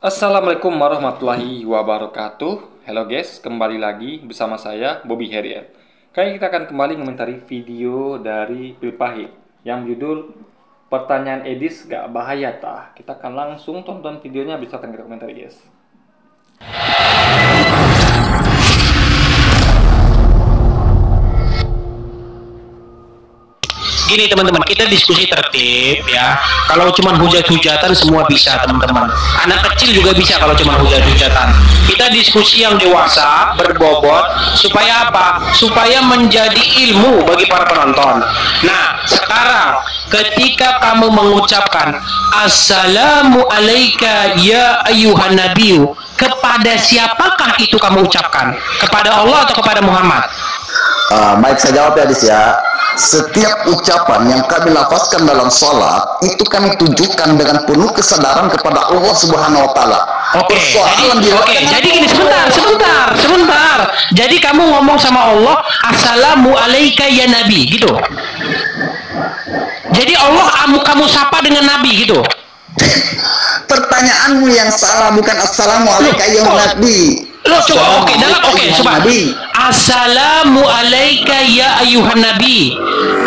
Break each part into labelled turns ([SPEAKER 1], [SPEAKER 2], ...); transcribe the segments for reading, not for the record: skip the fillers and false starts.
[SPEAKER 1] Assalamualaikum warahmatullahi wabarakatuh. Halo guys, kembali lagi bersama saya Bobby Herian. Kali ini kita akan kembali mengomentari video dari Pil Pahit yang berjudul Pertanyaan Edis Gak Bahaya Tah. Kita akan langsung tonton videonya, bisa kita komentari guys.
[SPEAKER 2] Gini teman-teman, kita diskusi tertib ya. Kalau cuma hujat-hujatan semua bisa teman-teman. Anak kecil juga bisa kalau cuma hujat-hujatan. Kita diskusi yang dewasa, berbobot, supaya apa? Supaya menjadi ilmu bagi para penonton. Nah, sekarang ketika kamu mengucapkan Assalamu alayka ya ayyuhan nabiyu, kepada siapakah itu kamu ucapkan? Kepada Allah atau kepada Muhammad?
[SPEAKER 3] Baik, saya jawab ya Dis ya. Setiap ucapan yang kami lafazkan dalam sholat itu kami tujukan dengan penuh kesadaran kepada Allah Subhanahu Wa Taala.
[SPEAKER 2] Oke, jadi gini, sebentar. Jadi kamu ngomong sama Allah, Assalamu alayka ya Nabi, gitu. Jadi Allah kamu sapa dengan Nabi, gitu.
[SPEAKER 3] Pertanyaanmu yang salah, bukan Assalamu alayka ya Nabi.
[SPEAKER 2] Coba. Assalamu alayka ya ayuhan nabi.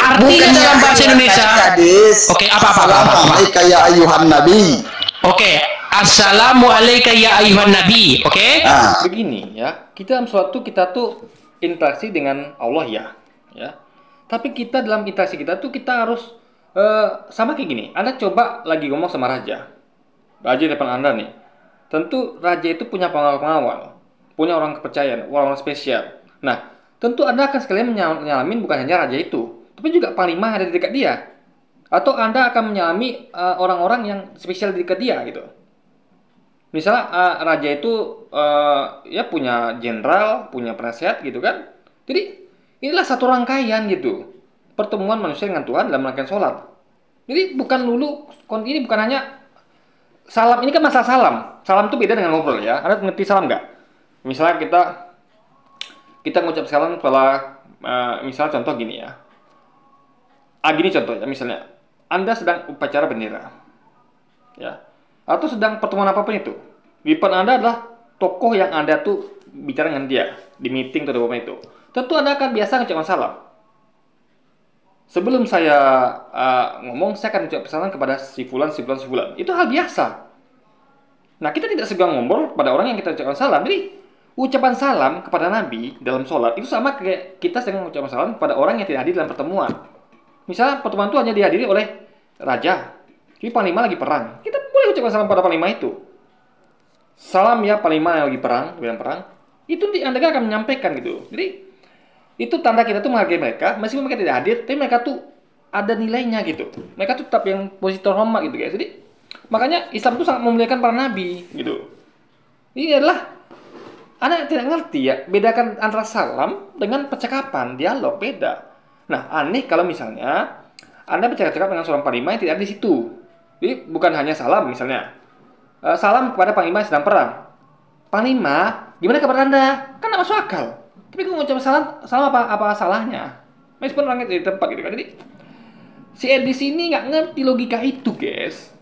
[SPEAKER 2] Artinya dalam bahasa Indonesia. Apa?
[SPEAKER 3] Assalamu alayka ya ayuhan nabi.
[SPEAKER 2] Assalamu alayka ya ayuhan nabi.
[SPEAKER 1] Begini ya, kita dalam suatu kita tuh interaksi dengan Allah ya. Tapi kita dalam interaksi kita tuh kita harus sama kayak gini. Anda coba lagi ngomong sama raja di depan Anda nih. Tentu raja itu punya pengawal, punya orang kepercayaan, orang spesial. Nah, tentu Anda akan sekalian menyalamin bukan hanya raja itu, tapi juga panglima yang ada di dekat dia. Atau Anda akan menyalami orang-orang yang spesial di dekat dia gitu. Misalnya raja itu ya punya jenderal, punya penasihat gitu kan. Jadi inilah satu rangkaian gitu. Pertemuan manusia dengan Tuhan dalam rangkaian sholat. Jadi ini bukan hanya salam, ini kan masalah salam. Salam itu beda dengan ngobrol ya. Anda ngerti salam nggak? Misalnya kita ngucap salam setelah misalnya contoh gini ya. Gini contohnya, misalnya Anda sedang upacara bendera, ya, atau sedang pertemuan apapun itu. Di depan Anda adalah tokoh yang Anda tuh bicara dengan dia di meeting atau apapun itu. Tentu Anda akan biasa ngucapkan salam. Sebelum saya ngomong, saya akan ucap salam kepada si fulan. Itu hal biasa. Nah, kita tidak segan ngobrol pada orang yang kita ucapkan salam. Jadi, ucapan salam kepada Nabi dalam sholat itu sama kayak kita sedang mengucapkan salam kepada orang yang tidak hadir dalam pertemuan. Misalnya pertemuan itu hanya dihadiri oleh raja, tapi panglima lagi perang. Kita boleh ucapkan salam pada panglima itu. Salam ya panglima yang lagi perang, dalam perang. Itu Anda akan menyampaikan gitu. Jadi itu tanda kita tuh menghargai mereka, meskipun mereka tidak hadir, tapi mereka tuh ada nilainya gitu. Mereka tuh tetap yang posisi terhormat gitu guys. Jadi makanya Islam tuh sangat memuliakan para nabi gitu. Ini adalah Anda tidak ngerti ya, bedakan antara salam dengan percakapan, dialog, beda. Nah, aneh kalau misalnya Anda bercakap-cakap dengan seorang panglima yang tidak ada di situ. Jadi bukan hanya salam misalnya. Salam kepada panglima yang sedang perang. Panglima, gimana kabar Anda? Kan tidak masuk akal. Tapi kalau ngucap salam apa salahnya? Meskipun orangnya di tempat gitu kan. Jadi si Edi sini nggak ngerti logika itu, guys.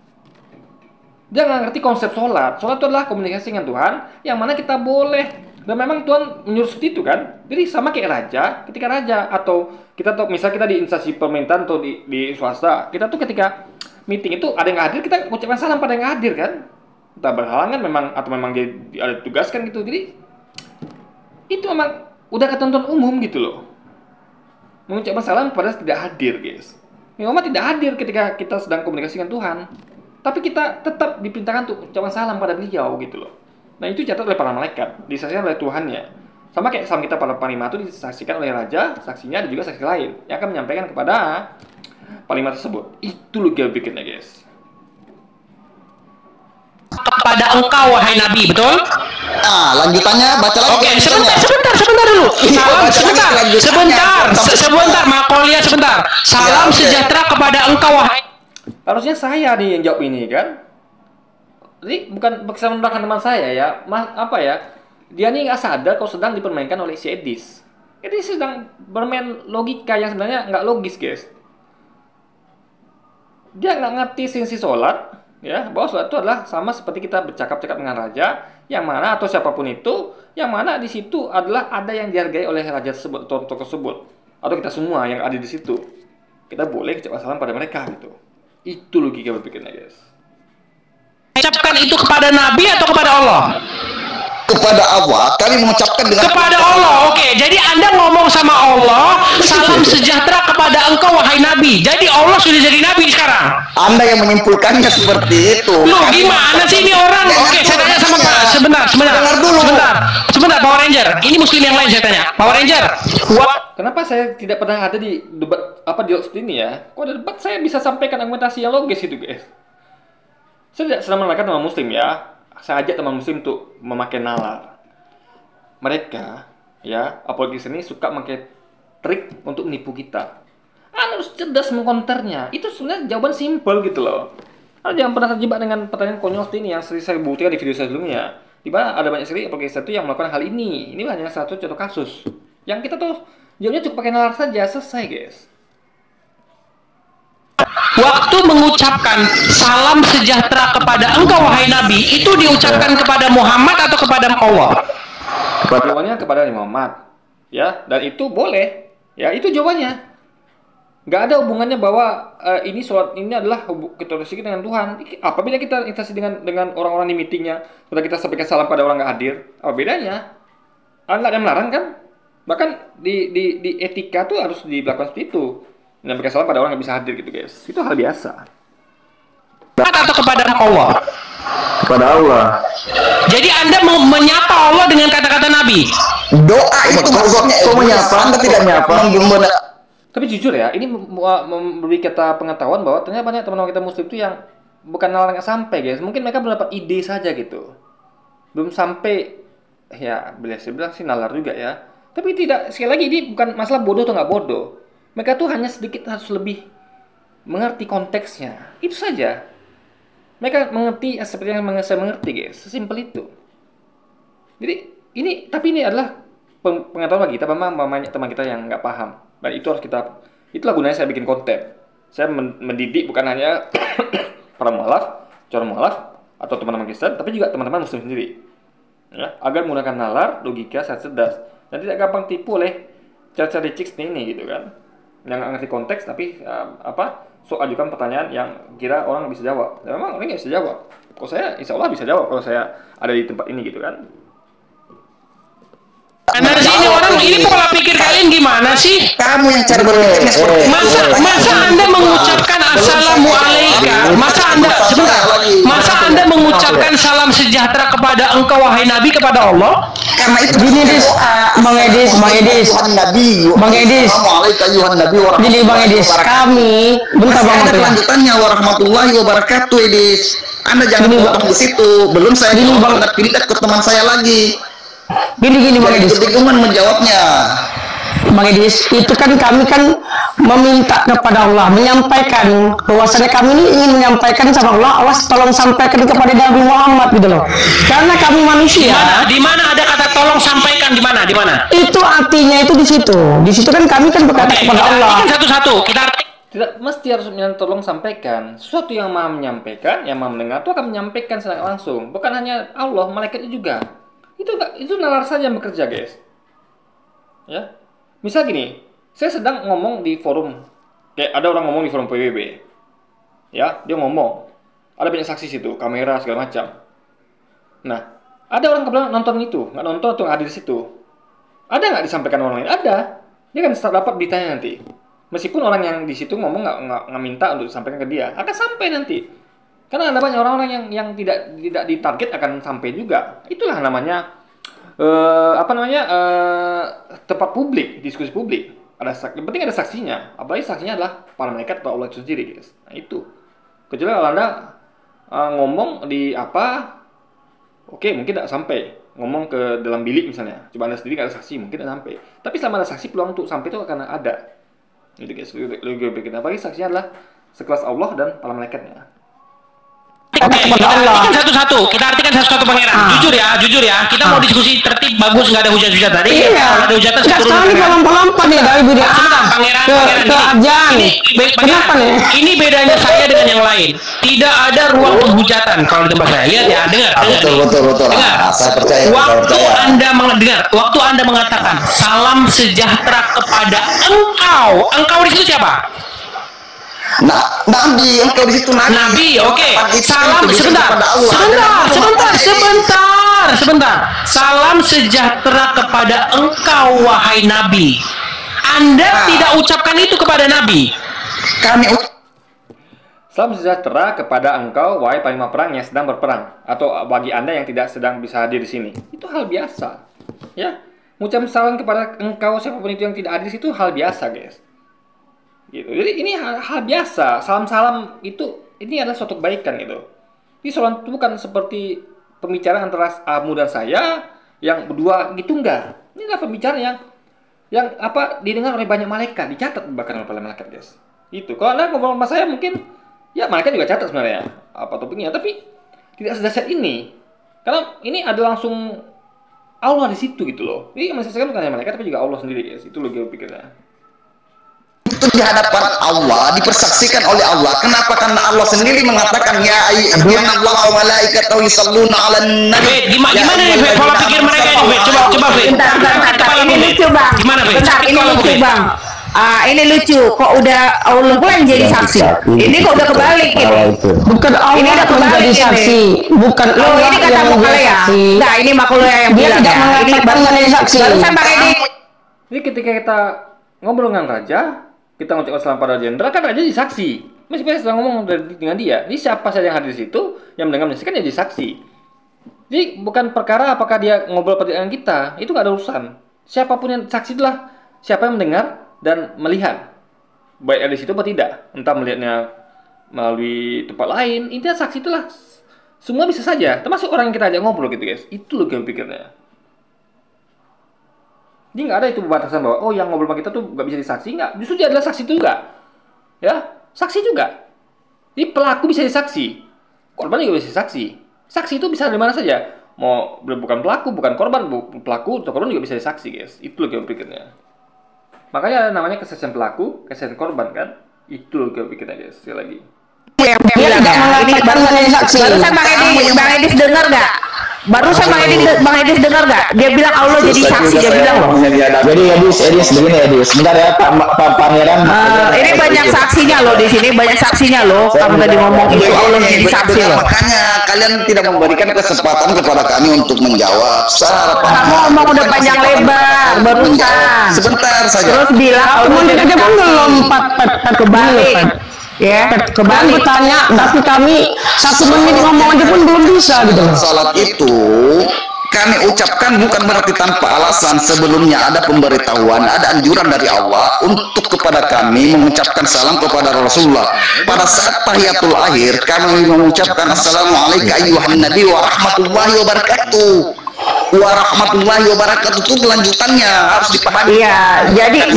[SPEAKER 1] Dia nggak ngerti konsep sholat. Sholat itu adalah komunikasi dengan Tuhan, yang mana kita boleh. Dan memang Tuhan menyuruh seperti itu kan. Jadi sama kayak raja, ketika raja atau kita tuh misalnya kita di instansi pemerintahan atau di swasta, kita tuh ketika meeting itu ada yang nggak hadir, kita ucapkan salam pada yang nggak hadir kan. Entah berhalangan memang atau memang dia ada ditugaskan gitu. Jadi itu memang udah ketentuan umum gitu loh. Mengucapkan salam pada tidak hadir, guys. Muhammad tidak hadir ketika kita sedang komunikasi dengan Tuhan. Tapi kita tetap diperintahkan untuk ucapan salam pada beliau gitu loh. Nah, itu dicatat oleh para malaikat, disaksikan oleh Tuhannya. Sama kayak salam kita pada panglima itu disaksikan oleh raja, saksinya ada juga saksi lain yang akan menyampaikan kepada panglima tersebut. Itu logika berikutnya, guys.
[SPEAKER 2] Kepada engkau wahai Nabi, betul?
[SPEAKER 3] Lanjutannya baca lagi.
[SPEAKER 2] Sebentar dulu. Salam sebentar, Makolia sebentar. Salam sejahtera kepada engkau wahai.
[SPEAKER 1] Harusnya saya nih yang jawab ini kan. Jadi bukan bersama teman saya ya. Dia nih nggak sadar kalau sedang dipermainkan oleh si Edis. Edis sedang bermain logika yang sebenarnya nggak logis, guys. Dia nggak ngerti sensi sholat. ya, bahwa sholat itu adalah sama seperti kita bercakap-cakap dengan raja, yang mana atau siapapun itu, yang mana di situ adalah ada yang dihargai oleh raja tersebut atau tokoh tersebut, atau kita semua yang ada di situ. Kita boleh ucapkan salam pada mereka gitu. Itu logika berpikirnya, guys.
[SPEAKER 2] Ucapkan itu kepada Nabi atau kepada Allah?
[SPEAKER 3] Kepada Allah, kami mengucapkan dengan
[SPEAKER 2] Kepada Allah. Oke, jadi Anda ngomong sama Allah, salam sejahtera kepada engkau wahai Nabi. Jadi Allah sudah jadi Nabi sekarang.
[SPEAKER 3] Anda yang menyimpulkannya seperti itu.
[SPEAKER 2] Loh, gimana sih ini orang? Oke, saya tanya sama Pak. Sebentar.
[SPEAKER 3] Dengar dulu.
[SPEAKER 2] Sebentar, Power Ranger. Ini muslim yang lain saya tanya. Power Ranger.
[SPEAKER 1] Kenapa saya tidak pernah ada di debat di Oxford ini ya? Kok ada debat saya bisa sampaikan argumentasi yang logis itu, guys? Saya tidak sedang menekan teman muslim ya. Saya ajak teman muslim untuk memakai nalar. Mereka, ya, apologis ini suka memakai trik untuk menipu kita. Anda harus cerdas mengkonternya. Itu sebenarnya jawaban simpel gitu loh. Anda jangan pernah terjebak dengan pertanyaan konyol seperti ini yang sering saya buktikan di video saya sebelumnya. Di mana ada banyak sekali apologis itu yang melakukan hal ini. Ini hanya satu contoh kasus. Yang kita tuh jawabnya cukup pakai nalar saja, selesai, guys.
[SPEAKER 2] Waktu mengucapkan salam sejahtera kepada engkau wahai Nabi, itu diucapkan kepada Muhammad atau kepada Allah?
[SPEAKER 1] Jawabannya kepada Muhammad, ya, dan itu boleh, ya, itu jawabannya. Nggak ada hubungannya bahwa ini sholat ini adalah kita resiki dengan Tuhan. Apabila kita interaksi dengan orang-orang di meetingnya, setelah kita sampaikan salam pada orang nggak hadir, apa bedanya? Nggak ada yang melarang kan? Bahkan di etika tuh harus dilakukan seperti itu. Menyampaikan salam pada orang yang bisa hadir gitu, guys. Itu hal biasa.
[SPEAKER 2] Atau kepada Allah?
[SPEAKER 3] Kepada Allah.
[SPEAKER 2] Jadi Anda mau menyapa Allah dengan kata-kata Nabi?
[SPEAKER 3] Doa itu maksudnya. Kok menyapa? Anda tidak menyapa?
[SPEAKER 1] Tapi jujur ya, ini memberi kita pengetahuan bahwa ternyata banyak teman-teman kita muslim itu yang bukan nalar nggak sampai, guys. Mungkin mereka belum dapat ide saja gitu. Belum sampai, ya, saya bilang sih nalar juga ya. Tapi tidak, sekali lagi ini bukan masalah bodoh atau nggak bodoh. Mereka tuh hanya sedikit harus lebih mengerti konteksnya. Itu saja. Mereka mengerti seperti yang saya mengerti, guys. Sesimpel itu. Jadi tapi ini adalah pengetahuan bagi kita. Memang banyak teman kita yang nggak paham. Dan itu harus itulah gunanya saya bikin konten. Saya mendidik bukan hanya para mualaf, calon mualaf atau teman-teman Kristen, tapi juga teman-teman muslim sendiri. Ya, agar menggunakan nalar, logika, sangat cerdas dan tidak gampang tipu oleh cara-cara cik ini gitu kan. Yang nggak ngerti konteks tapi ajukan pertanyaan yang kira orang nggak bisa jawab. Dan memang orang nggak bisa jawab. Kalau saya, insya Allah bisa jawab kalau saya ada di tempat ini gitu kan.
[SPEAKER 2] Karena sini orang ini pola pikir kalian gimana sih?
[SPEAKER 3] Kamu yang cari berpikirnya seperti
[SPEAKER 2] Masa Anda mengucapkan assalamualaikum? Masa Anda mengucapkan salam sejahtera kepada engkau wahai Nabi kepada Allah?
[SPEAKER 3] karena itu
[SPEAKER 4] Gini Dis, Bang Edis, Gini Bang Edis, kami bentar Bang
[SPEAKER 3] ada kelanjutannya warahmatullahi wabarakatuh. Edis, Anda jangan potong di situ. Belum saya pindah ke teman saya lagi.
[SPEAKER 4] Gini Bang Edis,
[SPEAKER 3] kebingungan menjawabnya.
[SPEAKER 4] Bang Edis, itu kan kami kan meminta kepada Allah, menyampaikan bahwasanya kami ini ingin menyampaikan sama Allah, Allah tolong sampaikan kepada Nabi Muhammad gitu loh. Karena kami manusia.
[SPEAKER 2] Di mana ada kata tolong sampaikan di mana?
[SPEAKER 4] Itu artinya itu di situ. Di situ kan kami kan berkata kepada Allah.
[SPEAKER 2] Ini kan satu-satu. Kita
[SPEAKER 1] Tidak mesti harus tolong sampaikan. Sesuatu yang maha menyampaikan, yang maha mendengar itu akan menyampaikan secara langsung. Bukan hanya Allah, malaikatnya juga. Itu nalar saja yang bekerja, guys. Ya. Misal gini, saya sedang ngomong di forum, kayak ada orang ngomong di forum PBB, ya, dia ngomong, ada banyak saksi situ, kamera segala macam. Nah, ada orang kebetulan nonton itu, nggak nonton atau nggak ada di situ. Ada nggak disampaikan orang lain? Ada. Dia kan dapat beritanya nanti. Meskipun orang yang di situ ngomong nggak minta untuk disampaikan ke dia, akan sampai nanti. Karena ada banyak orang-orang yang tidak ditarget akan sampai juga. Itulah namanya. Tempat publik, diskusi publik. Yang penting ada saksinya. Apalagi saksinya adalah para malaikat atau Allah itu sendiri, guys. Nah, itu. Kecuali kalau Anda ngomong di oke, mungkin tidak sampai. Ngomong ke dalam bilik misalnya. Coba Anda sendiri nggak ada saksi, mungkin tidak sampai. Tapi selama ada saksi, peluang untuk sampai itu akan ada. Gitu, guys. Apalagi saksinya adalah sekelas Allah dan para malaikatnya.
[SPEAKER 4] kepada Allah.
[SPEAKER 2] Artikan satu-satu. Kita artikan satu-satu pangeran. Jujur ya. Kita mau diskusi tertib bagus, nggak ada hujat-hujat tadi.
[SPEAKER 4] Iya.
[SPEAKER 2] Kalau ada hujatan saya turun.
[SPEAKER 4] Sekarang lompat-lompat nih dari budi
[SPEAKER 2] Pangeran.
[SPEAKER 4] ke Arjan.
[SPEAKER 2] Kenapa nih? Ini bedanya saya dengan yang lain. Tidak ada ruang penghujatan kalau di tempat saya. Lihat ya, dengar.
[SPEAKER 3] Betul.
[SPEAKER 2] Dengar.
[SPEAKER 3] Saya percaya.
[SPEAKER 2] Waktu Anda mengatakan salam sejahtera kepada engkau. Engkau di situ siapa?
[SPEAKER 3] Nah, Nabi, engkau di situ
[SPEAKER 2] Nabi, oke. Salam
[SPEAKER 3] sebentar.
[SPEAKER 2] Sebentar. Salam sejahtera kepada engkau wahai Nabi. Anda tidak ucapkan itu kepada Nabi.
[SPEAKER 1] Salam sejahtera kepada engkau, wahai panglima perang yang sedang berperang, atau bagi Anda yang tidak sedang bisa hadir di sini. Itu hal biasa, ya. Mengucapkan salam kepada engkau siapapun itu yang tidak hadir di situ hal biasa, guys. Gitu. Jadi ini hal biasa. Salam-salam itu ini adalah suatu kebaikan gitu. Ini salam itu bukan seperti pembicaraan antara Amu dan saya yang berdua gitu, enggak. Ini adalah pembicaraan yang didengar oleh banyak malaikat, dicatat bahkan oleh malaikat, guys. Itu. Kalau Anda ngobrol sama saya mungkin ya malaikat juga catat sebenarnya apa topiknya, tapi tidak sedahsyat ini. Karena ini ada langsung Allah di situ gitu loh. Ini yang saya bukan hanya malaikat tapi juga Allah sendiri, guys. Itu loh gue pikirnya.
[SPEAKER 3] Itu di hadapan Allah dipersaksikan oleh Allah. Kenapa? Karena Allah sendiri mengatakan ya ayyuhallazina wa malaikatahu yusholluna 'alan nabi.
[SPEAKER 2] Gimana nih pola pikir mereka ini? Coba.
[SPEAKER 5] Bentar. Ini lucu, Bang.
[SPEAKER 2] Gimana,
[SPEAKER 5] Bentar, ini lucu, Bang. Ini lucu, kok udah Allah pula yang jadi saksi. Ini kok udah kebalik ini.
[SPEAKER 4] Bukan Allah
[SPEAKER 5] Ini udah
[SPEAKER 4] yang menjadi
[SPEAKER 5] kebalik
[SPEAKER 4] saksi, bukan
[SPEAKER 5] Loh,
[SPEAKER 4] Allah
[SPEAKER 5] ini kata
[SPEAKER 4] yang
[SPEAKER 5] Makula
[SPEAKER 4] menjadi
[SPEAKER 5] ya.
[SPEAKER 4] saksi.
[SPEAKER 5] Enggak, ini Makula yang
[SPEAKER 4] Dia
[SPEAKER 5] bilang
[SPEAKER 4] tidak
[SPEAKER 5] ya. Ini
[SPEAKER 4] mengatakan menjadi saksi.
[SPEAKER 5] barusan Bang Edi.
[SPEAKER 1] Jadi ketika kita ngobrol dengan raja, kita mengucapkan salam pada jenderal, kan raja jadi saksi. Meskipun sedang ngomong dengan dia, ini siapa saja yang hadir di situ, yang mendengar menyaksikan jadi saksi. Jadi bukan perkara apakah dia ngobrol dengan kita, itu nggak ada urusan. Siapapun yang saksi adalah siapa yang mendengar dan melihat, baik ada di situ atau tidak. Entah melihatnya melalui tempat lain, intinya saksi itulah semua bisa saja, termasuk orang yang kita ajak ngobrol gitu, guys. Itu loh gue pikirnya. Jadi nggak ada itu batasan bahwa yang ngobrol sama kita tuh nggak bisa disaksi, nggak. Justru dia adalah saksi juga, ya, saksi juga. Jadi pelaku bisa disaksi, korban juga bisa disaksi. Saksi itu bisa dari mana saja, mau bukan pelaku, bukan korban, pelaku atau korban juga bisa disaksi, guys. Itu loh gue pikirnya. Makanya ada namanya kesaksian pelaku, kesaksian korban kan. Itu loh gue pikirnya, guys. Sekali lagi.
[SPEAKER 5] Dia bilang ya. Ini barusan Bang Edis dengar nggak? Barusan Bang Edis dengar nggak? Dia bilang Allah jadi saksi, dia bilang loh.
[SPEAKER 3] Jadi Edis begini Edis. Sebentar ya Pak Pangeran.
[SPEAKER 5] Ini banyak saksinya loh di sini, banyak saksinya loh. Kamu tadi ngomong itu Allah jadi saksi loh.
[SPEAKER 3] Makanya kalian tidak memberikan kesempatan kepada kami untuk menjawab.
[SPEAKER 5] Kamu ngomong udah panjang lebar barusan.
[SPEAKER 3] Sebentar saja.
[SPEAKER 5] Terus bilang
[SPEAKER 4] Kamu
[SPEAKER 5] Allah
[SPEAKER 4] tidak kan lompat
[SPEAKER 5] kebalik. Ya,
[SPEAKER 4] kembali bertanya, tapi kami 1 menit ngomong aja pun belum bisa gitu loh.
[SPEAKER 3] Salat itu kami ucapkan bukan berarti tanpa alasan. Sebelumnya ada pemberitahuan, ada anjuran dari Allah untuk kepada kami mengucapkan salam kepada Rasulullah. Pada saat tahiyatul akhir kami mengucapkan assalamualaikum ayyuhan nabi wa rahmatullahi wa barakatuh. Wa rahmatullahi wa barakatuh itu kelanjutannya harus dipahami.
[SPEAKER 5] Iya, jadi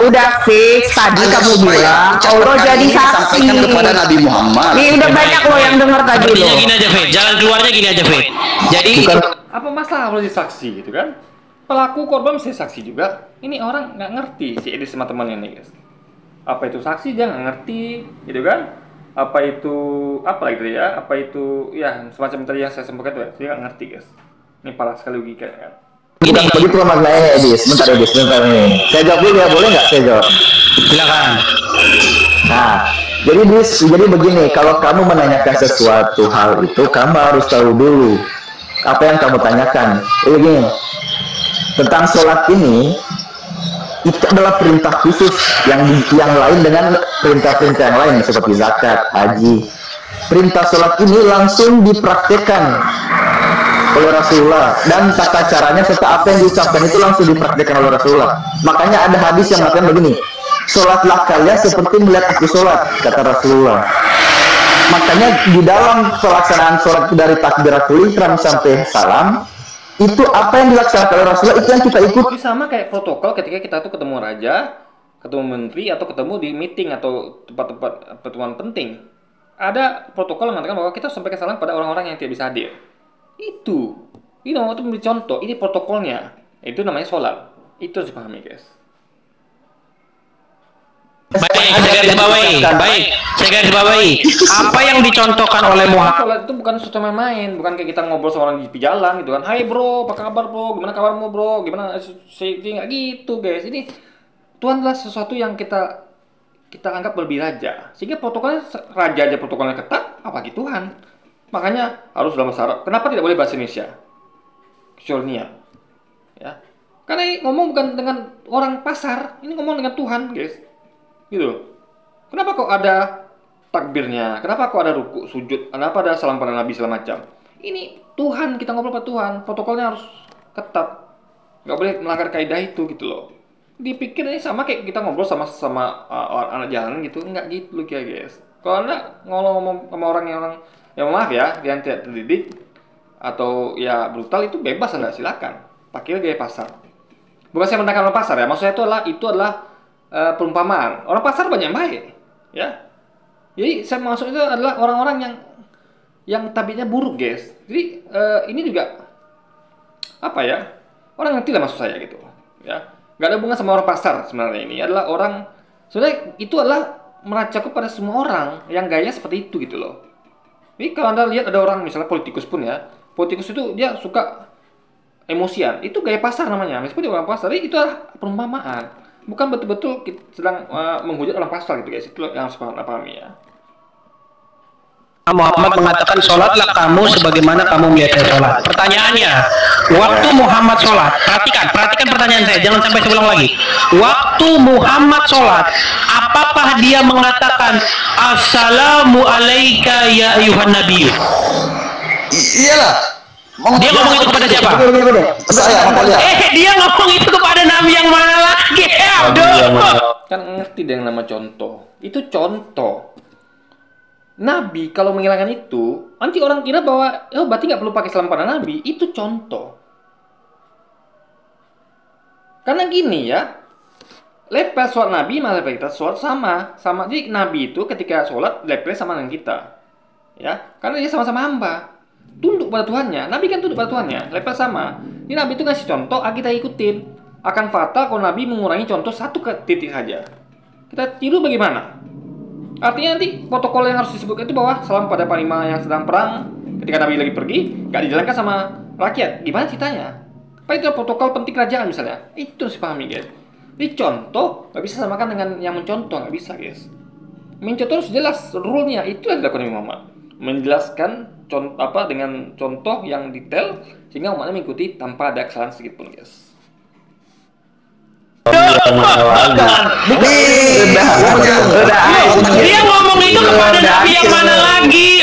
[SPEAKER 5] udah fix tadi kamu bilang Allah jadi saksi.
[SPEAKER 3] Kepada Nabi Muhammad.
[SPEAKER 5] Nih udah banyak loh yang dengar tadi loh.
[SPEAKER 2] Gini aja, Fit. Jalan keluarnya gini aja, Fit. Jadi
[SPEAKER 1] Apa masalah kalau jadi saksi gitu kan? Pelaku korban bisa saksi juga. Ini orang nggak ngerti si Edis sama temannya nih, guys. Apa itu saksi dia nggak ngerti, gitu kan? Apa itu apa lagi ya? Apa itu ya semacam tadi yang saya sampaikan tuh ya, dia nggak ngerti, guys. Ini parah sekali logika kan.
[SPEAKER 3] Bukan begitu maknanya Edis. Sebentar nih. Saya jawab dulu ya, boleh nggak saya jawab?
[SPEAKER 2] silakan.
[SPEAKER 3] Nah, jadi begini, kalau kamu menanyakan sesuatu hal itu, kamu harus tahu dulu apa yang kamu tanyakan. Begini, tentang sholat ini, itu adalah perintah khusus yang lain dengan perintah-perintah yang lain seperti zakat, haji. Perintah sholat ini langsung dipraktekkan oleh Rasulullah, dan tata caranya serta apa yang diucapkan itu langsung dipraktekkan oleh Rasulullah. Makanya ada hadis yang mengatakan begini, sholatlah kalian seperti melihat aku sholat, kata Rasulullah. Makanya di dalam pelaksanaan sholat dari takbiratul ihram sampai salam, itu apa yang dilaksanakan oleh Rasulullah itu yang kita ikut.
[SPEAKER 1] Ini sama kayak protokol ketika kita tuh ketemu raja, ketemu menteri, atau ketemu di meeting atau tempat-tempat pertemuan penting. ada protokol yang mengatakan bahwa kita harus sampaikan salam pada orang-orang yang tidak bisa hadir. Ini waktu memberi contoh, ini protokolnya. Itu namanya sholat. Itu harus dipahami, guys.
[SPEAKER 2] Baik, saya garis bawahi. Apa yang dicontohkan oleh Muhammad?
[SPEAKER 1] Sholat itu bukan sesuatu main-main, bukan kayak kita ngobrol sama orang di jalan gitu kan. Hai bro, apa kabar bro? Gimana kabarmu bro? Gimana? Nggak gitu, guys. Ini Tuhan adalah sesuatu yang kita anggap lebih raja. Sehingga protokolnya raja aja protokolnya ketat, apalagi Tuhan. Makanya harus dalam bahasa Arab. Kenapa tidak boleh bahasa Indonesia? Kecuali ya. Karena ini ngomong bukan dengan orang pasar, ini ngomong dengan Tuhan, guys. Gitu. Kenapa kok ada takbirnya? Kenapa kok ada ruku, sujud? Kenapa ada salam pada Nabi segala macam? Ini Tuhan, kita ngobrol pada Tuhan. Protokolnya harus ketat. Nggak boleh melanggar kaidah itu gitu loh. Dipikir ini sama kayak kita ngobrol sama anak jalan gitu, nggak gitu loh guys. Kalau anda ngomong sama orang yang maaf ya, yang tidak terdidik atau ya brutal, itu bebas anda, silakan pakai gaya pasar. Bukan saya menentang orang pasar ya, maksudnya itu adalah perumpamaan. Orang pasar banyak yang baik ya. Jadi saya maksud itu adalah orang-orang yang tabiatnya buruk, guys. Jadi ini juga apa ya, orang yang tidak maksud saya gitu ya. Gak ada hubungan sama orang pasar sebenarnya. Ini adalah orang, sebenarnya itu adalah mencakup pada semua orang yang gayanya seperti itu gitu loh. Jadi kalau anda lihat ada orang misalnya politikus pun ya, politikus itu dia suka emosian, itu gaya pasar namanya. Meskipun dia orang pasar, itu adalah perumpamaan, bukan betul-betul kita sedang menghujat orang pasar gitu guys. Itu yang harus pahami ya.
[SPEAKER 2] Muhammad mengatakan sholatlah kamu sebagaimana kamu melihat saya sholat. Pertanyaannya, waktu Muhammad sholat, perhatikan pertanyaan saya, jangan sampai saya ulang lagi. Waktu Muhammad sholat, apakah dia mengatakan assalamu alaika ya ayuhan nabiyyu?
[SPEAKER 3] Iyalah.
[SPEAKER 2] Dia ngomong itu kepada siapa? Dia ngomong itu kepada Nabi yang mana lagi?
[SPEAKER 1] Kan ngerti deh yang nama contoh. Itu contoh. Nabi kalau menghilangkan itu, nanti orang kira bahwa berarti nggak perlu pakai salam pada Nabi. Itu contoh. Karena gini ya, level sholat Nabi sama level kita sholat sama. Jadi Nabi itu ketika sholat level sama dengan kita, ya. Karena dia sama-sama hamba, tunduk pada Tuhannya. Nabi kan tunduk pada Tuhannya, level sama. Ini Nabi itu ngasih contoh, kita ikutin. Akan fatal kalau Nabi mengurangi contoh satu titik saja. Kita tiru bagaimana? Artinya nanti protokol yang harus disebutkan itu bahwa salam pada panglima yang sedang perang ketika Nabi lagi pergi, gak dijalankan sama rakyat. Gimana ceritanya? Apa itu protokol penting kerajaan misalnya? Itu harus dipahami guys. Ini contoh, gak bisa samakan dengan yang mencontoh, gak bisa guys. Mencontoh harus jelas rule-nya, itu yang dilakukan Nabi Muhammad. Menjelaskan dengan contoh yang detail sehingga umatnya mengikuti tanpa ada kesalahan sedikit pun guys.
[SPEAKER 2] Dia ngomong itu kepada Nabi yang mana lagi?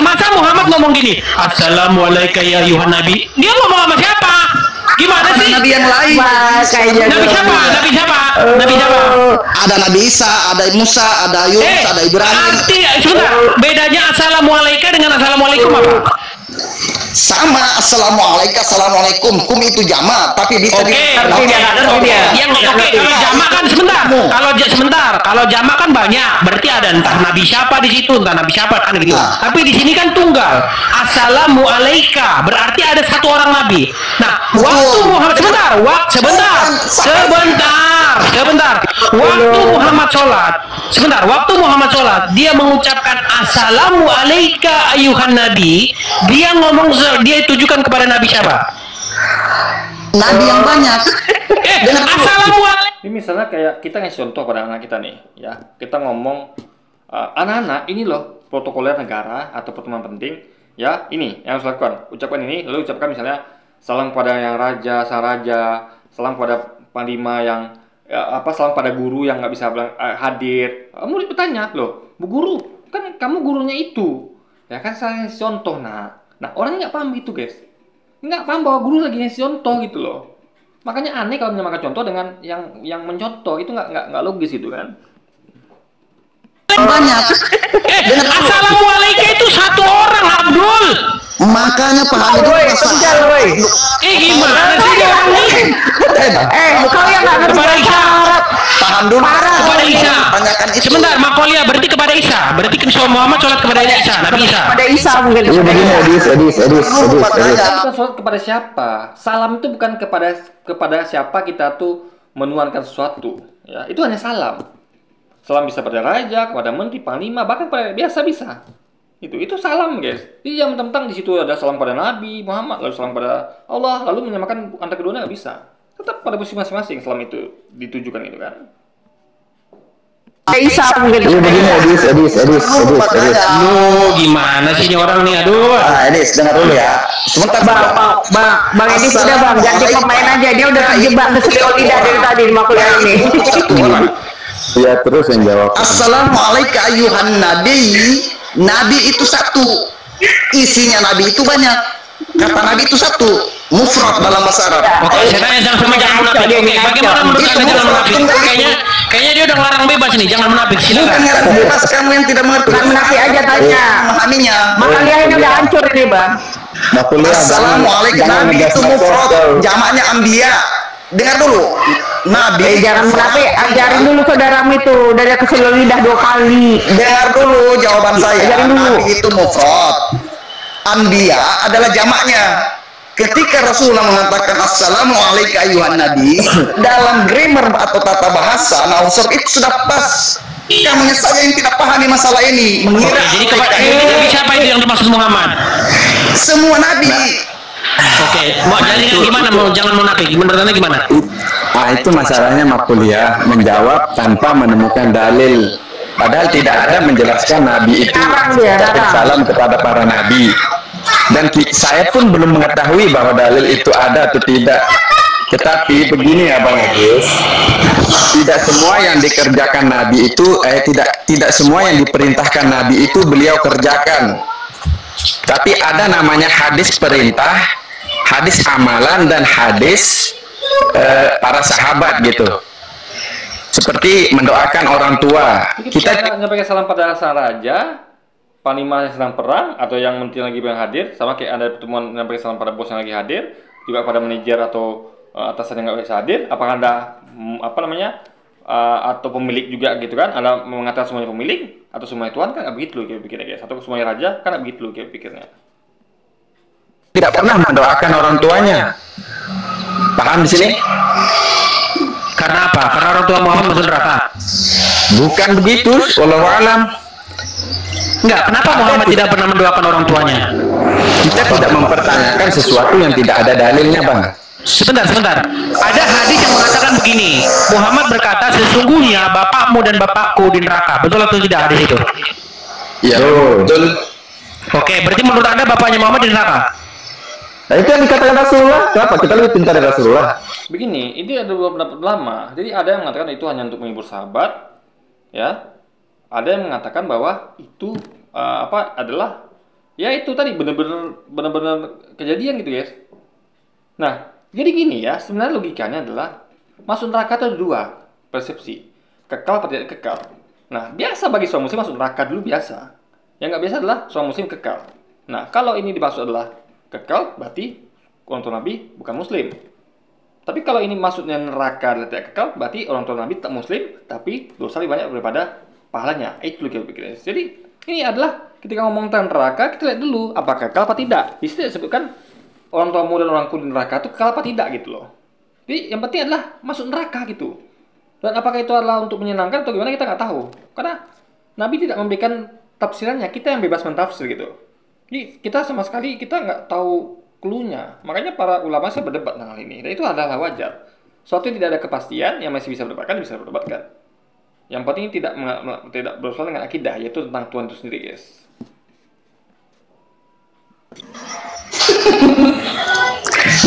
[SPEAKER 2] Masa Muhammad ngomong gini, assalamualaikum ya ayuhan nabi. Dia ngomong sama siapa? Gimana sih?
[SPEAKER 3] Nabi yang lain.
[SPEAKER 2] Nabi siapa?
[SPEAKER 3] Ada Nabi Isa, ada Musa, ada Yunus, ada Ibrahim.
[SPEAKER 2] Sudah, bedanya assalamualaikum dengan assalamualaikum apa?
[SPEAKER 3] Sama, assalamualaikum. Kum itu jama, tapi bisa
[SPEAKER 2] kalau jama kan sebentar. Kalau jama kan banyak, berarti ada entah nabi siapa di situ, entah nabi siapa kan gitu. Tapi di sini kan tunggal. Assalamualaikum, berarti ada satu orang nabi. Nah, waktu Muhammad sebentar. Waktu Muhammad sholat, dia mengucapkan assalamualaikum ayuhan nabi. Dia ngomong, dia tujukan kepada nabi siapa?
[SPEAKER 3] Nabi yang banyak.
[SPEAKER 2] Assalamualaikum.
[SPEAKER 1] Ini misalnya kayak kita ngasih contoh pada anak kita nih, ya. Kita ngomong, anak-anak ini loh protokoler negara atau pertemuan penting, ya. Ini yang harus lakukan. Ucapkan ini, lalu ucapkan misalnya salam pada yang raja, sang raja, salam pada panglima yang salam pada guru yang nggak bisa hadir. Kamu bertanya, loh, Bu Guru, kan kamu gurunya itu, ya kan saya ngasih contoh, Nah orangnya nggak paham gitu guys, nggak paham bahwa guru lagi ngasih contoh gitu loh. Makanya aneh kalau menyamakan contoh dengan yang mencontoh, itu nggak logis itu kan.
[SPEAKER 3] Banyak.
[SPEAKER 2] Assalamualaikum itu satu orang, Abdul.
[SPEAKER 3] Makanya paham itu masalah.
[SPEAKER 2] Gimana sih dia orang ini?
[SPEAKER 5] Kau yang nggak ngerti
[SPEAKER 2] Kepada Isa.
[SPEAKER 3] Paham dulu.
[SPEAKER 2] Kepada Isa.
[SPEAKER 3] Tanyakan itu.
[SPEAKER 2] Sebentar, Makolia berarti kepada Isa. Berarti kan Muhammad sholat kepada Isa, Nabi Isa.
[SPEAKER 5] pada Isa mungkin.
[SPEAKER 3] Iya begini, Edis.
[SPEAKER 1] Bukan sholat kepada siapa. Salam itu bukan kepada siapa kita tuh menuankan sesuatu. Ya, itu hanya salam. Salam bisa pada raja, kepada menteri, panglima, bahkan pada biasa bisa. Itu salam, guys. Jadi yang mentang-mentang di situ ada salam pada Nabi Muhammad, lalu salam pada Allah, lalu menyamakan antara keduanya nggak bisa. Tetap pada posisi masing-masing salam itu ditujukan gitu kan.
[SPEAKER 5] Isa mungkin.
[SPEAKER 3] Iya begini, Edis.
[SPEAKER 2] Gimana sih ini orang nih? Aduh.
[SPEAKER 3] Edis, dengar dulu ya. Sebentar,
[SPEAKER 5] Bang Edis udah bang, jadi pemain aja, dia udah terjebak ke selio lidah dari tadi di makuliah ini.
[SPEAKER 3] Iya, terus yang jawab. Assalamualaikum ayuhan nabi. Nabi itu satu. Isinya nabi itu banyak. Kata nabi itu satu. Mufrad dalam bahasa Arab.
[SPEAKER 2] Oke, saya tanya sama jangan munafik. Oke, bagaimana menurut Anda jangan munafik? Kayaknya dia udah ngelarang bebas nih, jangan munafik. Silakan.
[SPEAKER 3] Bukan ngelarang bebas, kamu yang tidak mengerti.
[SPEAKER 5] Bukan munafik aja tanya.
[SPEAKER 3] Memahaminya.
[SPEAKER 5] Makuliah ini udah hancur ini bang.
[SPEAKER 3] Assalamualaikum. Nabi itu mufrad, jamaknya anbiya. Dengar dulu. Nabi
[SPEAKER 5] Jangan munafik, ajarin dulu saudaramu itu dari ke selio lidah 2 kali.
[SPEAKER 3] dengar dulu jawaban saya.
[SPEAKER 5] Ajarin dulu.
[SPEAKER 3] Nabi itu mufrad. Anbiya adalah jamaknya. Ketika Rasulullah mengatakan Assalamualaikum ayuhan nabi, dalam grammar atau tata bahasa nausur itu sudah pas. Kamunya saja yang tidak pahami masalah ini. Mengira
[SPEAKER 2] Jadi kepada Nabi siapa itu yang dimaksud Muhammad?
[SPEAKER 3] semua nabi.
[SPEAKER 2] Oke, mau jadi gimana? Mau jangan munafik. Menurut Anda gimana?
[SPEAKER 6] Itu masalahnya Makuliah menjawab tanpa menemukan dalil. Padahal tidak ada menjelaskan Nabi itu mengucapkan salam kepada para nabi. Dan saya pun belum mengetahui bahwa dalil itu ada atau tidak. Tetapi begini ya Bang Agus, tidak semua yang dikerjakan Nabi itu, tidak semua yang diperintahkan Nabi itu beliau kerjakan. Tapi ada namanya hadis perintah, hadis amalan, dan hadis para sahabat gitu. Seperti mendoakan orang tua.
[SPEAKER 1] Kita nyampaikan salam pada sang raja, panglima yang sedang perang, atau yang menteri lagi yang hadir, sama kayak ada pertemuan nyampaikan salam pada bos yang lagi hadir, juga pada manajer atau atasan yang nggak bisa hadir. Apakah Anda atau pemilik juga gitu kan? Anda mengatakan semuanya pemilik atau semuanya Tuhan, kan nggak begitu loh kayak pikirnya guys. Atau semuanya raja, kan nggak begitu loh kayak pikirnya.
[SPEAKER 6] tidak pernah mendoakan orang tuanya. Paham di sini?
[SPEAKER 2] Karena apa? Karena orang tua Muhammad masuk neraka.
[SPEAKER 6] Bukan begitu, wallahu alam.
[SPEAKER 2] Enggak, kenapa Muhammad tidak pernah mendoakan orang tuanya?
[SPEAKER 6] Kita tidak mempertanyakan sesuatu yang tidak ada dalilnya, Bang.
[SPEAKER 2] Sebentar. Ada hadis yang mengatakan begini. Muhammad berkata, sesungguhnya bapakmu dan bapakku di neraka. Betul atau tidak hadis itu?
[SPEAKER 6] Iya, betul.
[SPEAKER 2] Oke, berarti menurut Anda bapaknya Muhammad di neraka?
[SPEAKER 3] Nah, itu yang dikatakan Rasulullah. Kenapa? Kita lebih pintar dari Rasulullah.
[SPEAKER 1] Begini, ini ada beberapa pendapat ulama. Jadi ada yang mengatakan itu hanya untuk menghibur sahabat, ya. Ada yang mengatakan bahwa itu adalah ya itu tadi benar-benar kejadian gitu, guys. Nah, jadi gini ya, sebenarnya logikanya adalah masuk neraka itu ada dua persepsi, kekal atau tidak kekal. Nah, biasa bagi seorang muslim masuk neraka dulu biasa. Yang nggak biasa adalah seorang muslim kekal. Nah, kalau ini dimaksud adalah kekal, berarti orang tua Nabi bukan muslim. Tapi kalau ini maksudnya neraka dan tidak kekal, berarti orang tua Nabi tak muslim, tapi dosa lebih banyak daripada pahalanya. Itu loh kita. Jadi ini adalah ketika ngomong tentang neraka, kita lihat dulu apakah kekal apa tidak. Di situ disebutkan orang tuamu dan orangku di neraka itu kekal apa tidak gitu loh. Jadi yang penting adalah masuk neraka gitu. Dan apakah itu adalah untuk menyenangkan atau gimana kita nggak tahu. Karena Nabi tidak memberikan tafsirannya, kita yang bebas mentafsir gitu. Jadi kita sama sekali kita nggak tahu clue-nya. Makanya para ulama saya berdebat tentang hal ini. Dan itu adalah wajar. Suatu yang tidak ada kepastian yang masih bisa berdebatkan bisa berdebatkan. Yang penting tidak berurusan dengan akidah, yaitu tentang Tuhan itu sendiri, guys.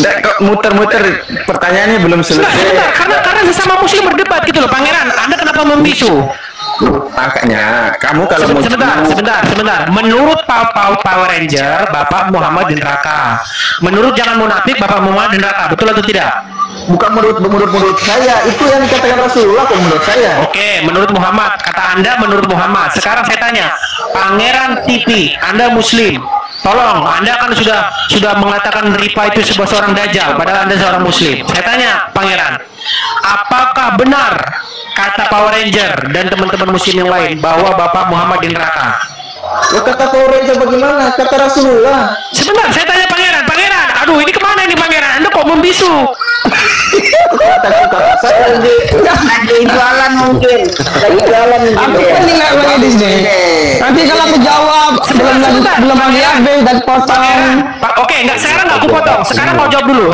[SPEAKER 6] Nggak, kok muter-muter pertanyaannya belum selesai.
[SPEAKER 2] Karena sesama muslim berdebat gitu loh, Pangeran. Anda kenapa membisu?
[SPEAKER 6] Makanya kamu kalau mau
[SPEAKER 2] sebentar. Menurut Power Ranger, Bapak Muhammad di neraka. Menurut Jangan Munafik, Bapak Muhammad di neraka. Betul atau tidak?
[SPEAKER 3] Bukan menurut saya, itu yang dikatakan Rasulullah kok menurut saya.
[SPEAKER 2] Oke, menurut Muhammad. Kata Anda menurut Muhammad. Sekarang saya tanya, Pangeran TV, Anda muslim. Tolong, Anda kan sudah mengatakan Rifa itu seorang dajjal, padahal Anda seorang muslim. Saya tanya, Pangeran, apakah benar kata Power Ranger dan teman-teman muslim yang lain bahwa Bapak Muhammad di neraka?
[SPEAKER 3] Lo kata Power Ranger bagaimana? Kata Rasulullah.
[SPEAKER 2] Sebentar, saya tanya Pangeran. Aduh, ini kemana ini Pangeran? Anda kok membisu?
[SPEAKER 3] Saya lagi jualan mungkin. Lagi jualan mungkin.
[SPEAKER 4] Aku kan nggak edis deh. Nanti kalau aku jawab belum lagi habis dan potong.
[SPEAKER 2] Oke, sekarang nggak aku potong. Sekarang kau jawab dulu.